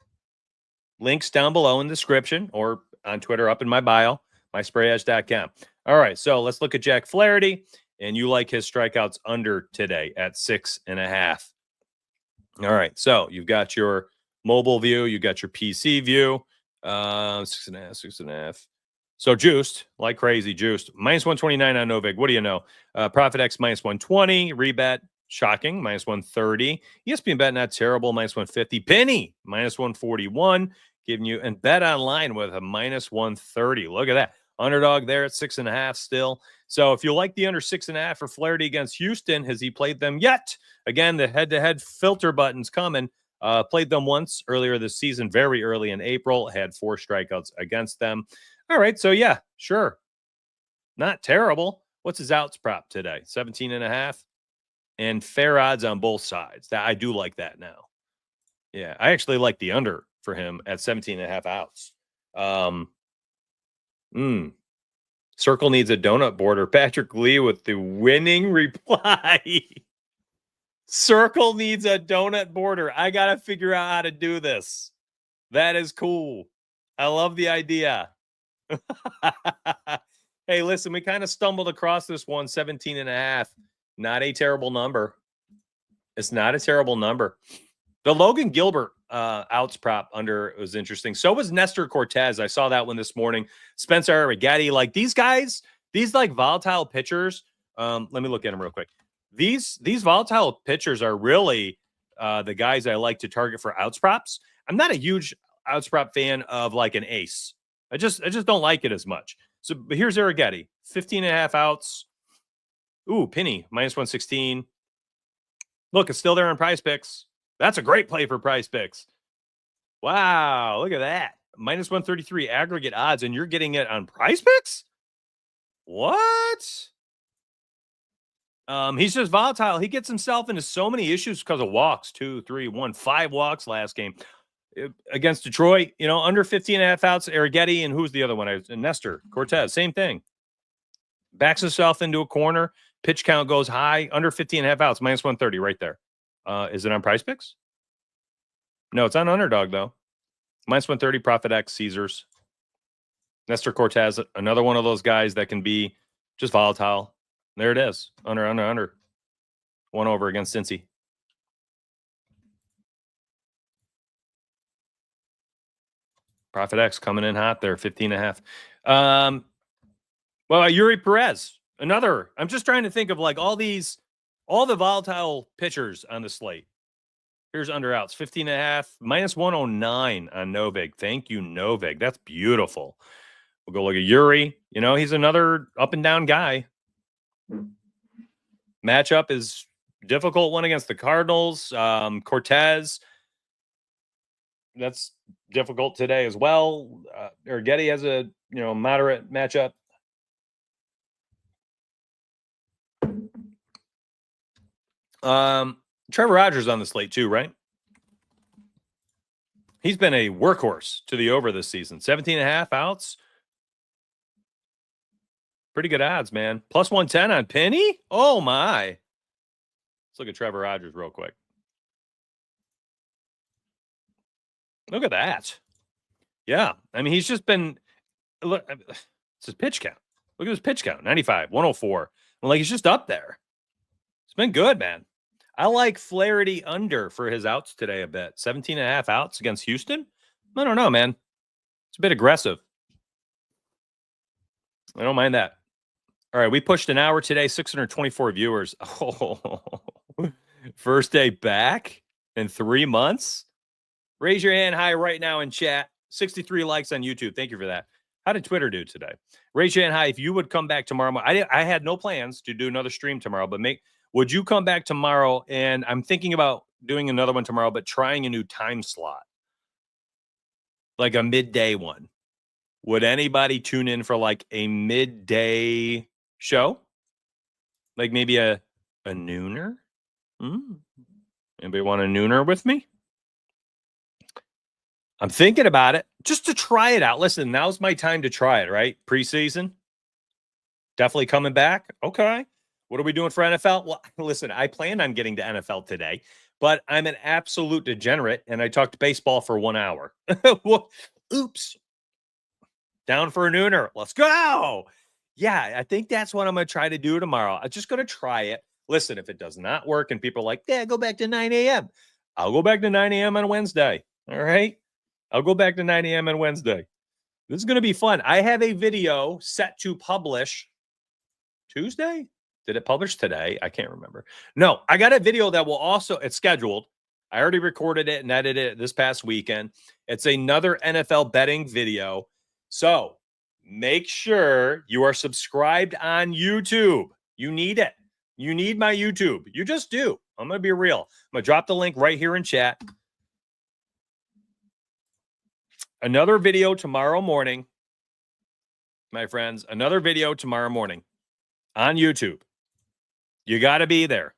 Speaker 1: links down below in the description or on Twitter, up in my bio, mysprayedge.com. All right, so let's look at Jack Flaherty, and you like his strikeouts under today at 6.5. All right, so you've got your mobile view, you got your PC view, 6.5, 6.5. So juiced, like crazy, juiced. Minus 129 on Novig. What do you know? Profit X minus 120. Rebet, shocking, minus 130. ESPN bet, not terrible, minus 150. Penny, minus 141. Giving you, and Bet Online with a minus 130. Look at that. Underdog there at 6.5 still. So if you like the under 6.5 for Flaherty against Houston, has he played them yet? Again, the head-to-head filter button's coming. Played them once earlier this season, very early in April. Had 4 strikeouts against them. All right, so yeah, sure. Not terrible. What's his outs prop today? 17.5. And fair odds on both sides. I do like that now. Yeah, I actually like the under for him at 17.5 outs. Circle needs a donut border. Patrick Lee with the winning reply. Circle needs a donut border. I got to figure out how to do this. That is cool. I love the idea. Hey, listen, we kind of stumbled across this one, 17.5. Not a terrible number. It's not a terrible number. The Logan Gilbert outs prop under was interesting. So was Nestor Cortez. I saw that one this morning. Spencer Rigetti, like these guys, these like volatile pitchers. Let me look at them real quick. These volatile pitchers are really the guys I like to target for outs props. I'm not a huge outs prop fan of like an ace. I just don't like it as much. So, but here's Arrighetti, 15.5 outs. Ooh, Penny, minus 116. Look, it's still there on Prize Picks. That's a great play for Prize Picks. Wow, look at that. Minus 133 aggregate odds, and you're getting it on Prize Picks? What? He's just volatile. He gets himself into so many issues because of walks. 2, 3, 1, 5 walks last game. Against Detroit, under 15.5 outs, Arrighetti, and who's the other one? Nestor Cortez, same thing. Backs himself into a corner. Pitch count goes high. Under 15.5 outs, minus 130 right there. Is it on Prize Picks? No, it's on Underdog, though. Minus 130, Profit X, Caesars. Nestor Cortez, another one of those guys that can be just volatile. There it is. Under. 1 over against Cincy. Profit X coming in hot there, 15.5. Well, Yuri Perez, another. I'm just trying to think of like all the volatile pitchers on the slate. Here's under outs, 15.5, minus 109 on Novig. Thank you, Novig. That's beautiful. We'll go look at Yuri. He's another up and down guy. Matchup is difficult one against the Cardinals. Cortez. That's difficult today as well. Arrighetti has a moderate matchup. Trevor Rogers on the slate too, right? He's been a workhorse to the over this season. 17.5 outs. Pretty good odds, man. Plus 110 on Penny. Oh my! Let's look at Trevor Rogers real quick. Look at that. Yeah. I mean, he's just been, look, it's his pitch count. Look at his pitch count, 95, 104. Like, he's just up there. It's been good, man. I like Flaherty under for his outs today a bit. 17.5 outs against Houston. I don't know, man. It's a bit aggressive. I don't mind that. All right, we pushed an hour today, 624 viewers. Oh, first day back in 3 months. Raise your hand high right now in chat. 63 likes on YouTube. Thank you for that. How did Twitter do today? Raise your hand high if you would come back tomorrow. I had no plans to do another stream tomorrow, but would you come back tomorrow? And I'm thinking about doing another one tomorrow, but trying a new time slot, like a midday one. Would anybody tune in for like a midday show? Like maybe a nooner? Anybody want a nooner with me? I'm thinking about it just to try it out. Listen, now's my time to try it, right? Preseason. Definitely coming back. Okay. What are we doing for NFL? Well, listen, I planned on getting to NFL today, but I'm an absolute degenerate, and I talked baseball for 1 hour. Oops. Down for a nooner. Let's go. Yeah, I think that's what I'm going to try to do tomorrow. I'm just going to try it. Listen, if it does not work and people are like, yeah, go back to 9 a.m., I'll go back to 9 a.m. on Wednesday. All right. I'll go back to 9 a.m. on Wednesday. This is going to be fun. I have a video set to publish Tuesday. Did it publish today? I can't remember. No, I got a video that will also, it's scheduled. I already recorded it and edited it this past weekend. It's another NFL betting video. So make sure you are subscribed on YouTube. You need it. You need my YouTube. You just do. I'm going to be real. I'm going to drop the link right here in chat. Another video tomorrow morning, my friends. Another video tomorrow morning on YouTube. You got to be there.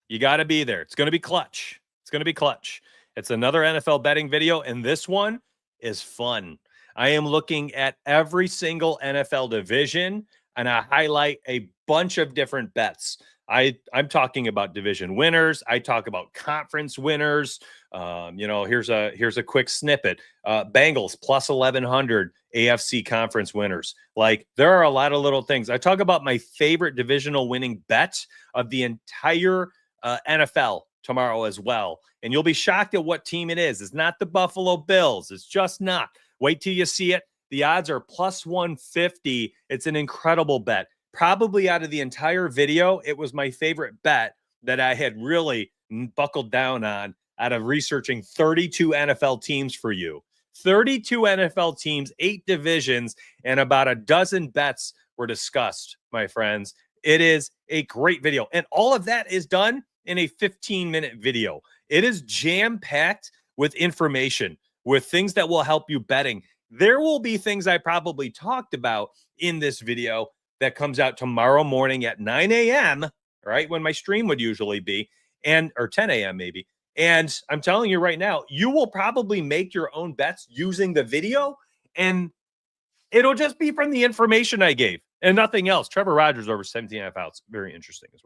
Speaker 1: You got to be there. It's going to be clutch. It's going to be clutch. It's another NFL betting video, and this one is fun. I am looking at every single NFL division, and I highlight a bunch of different bets. I'm talking about division winners. I talk about conference winners. Here's a quick snippet. Bengals plus 1,100 AFC conference winners. Like, there are a lot of little things. I talk about my favorite divisional winning bet of the entire NFL tomorrow as well. And you'll be shocked at what team it is. It's not the Buffalo Bills. It's just not. Wait till you see it. The odds are plus 150. It's an incredible bet. Probably out of the entire video, it was my favorite bet that I had really buckled down on out of researching 32 NFL teams for you. 32 NFL teams, 8 divisions, and about a dozen bets were discussed, my friends. It is a great video. And all of that is done in a 15-minute video. It is jam-packed with information, with things that will help you betting. There will be things I probably talked about in this video that comes out tomorrow morning at 9 a.m., right, when my stream would usually be, or 10 a.m. maybe. And I'm telling you right now, you will probably make your own bets using the video, and it'll just be from the information I gave and nothing else. Trevor Rogers over 17.5 outs. Very interesting as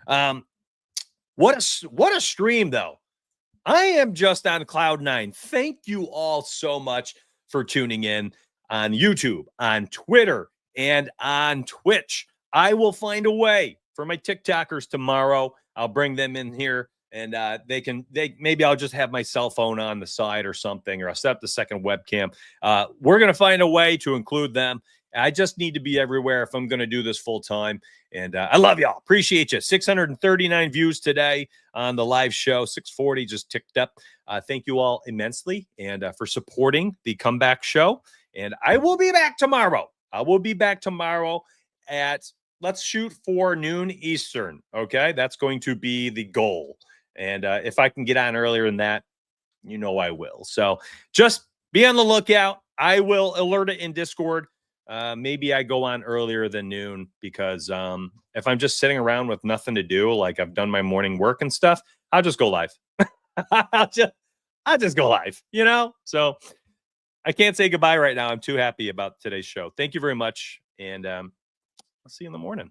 Speaker 1: well. What a stream, though. I am just on cloud 9. Thank you all so much for tuning in on YouTube, on Twitter, and on Twitch. I will find a way for my TikTokers tomorrow. I'll bring them in here, and maybe I'll just have my cell phone on the side or something, or I'll set up the second webcam. We're going to find a way to include them. I just need to be everywhere if I'm going to do this full time. And I love y'all. Appreciate you. 639 views today on the live show. 640 just ticked up. Thank you all immensely, and for supporting the comeback show. And I will be back tomorrow. Let's shoot for noon Eastern. Okay. That's going to be the goal. And if I can get on earlier than that, I will. So just be on the lookout. I will alert it in Discord. Maybe I go on earlier than noon because if I'm just sitting around with nothing to do, like I've done my morning work and stuff, I'll just go live. I'll just go live, So I can't say goodbye right now. I'm too happy about today's show. Thank you very much. And I'll see you in the morning.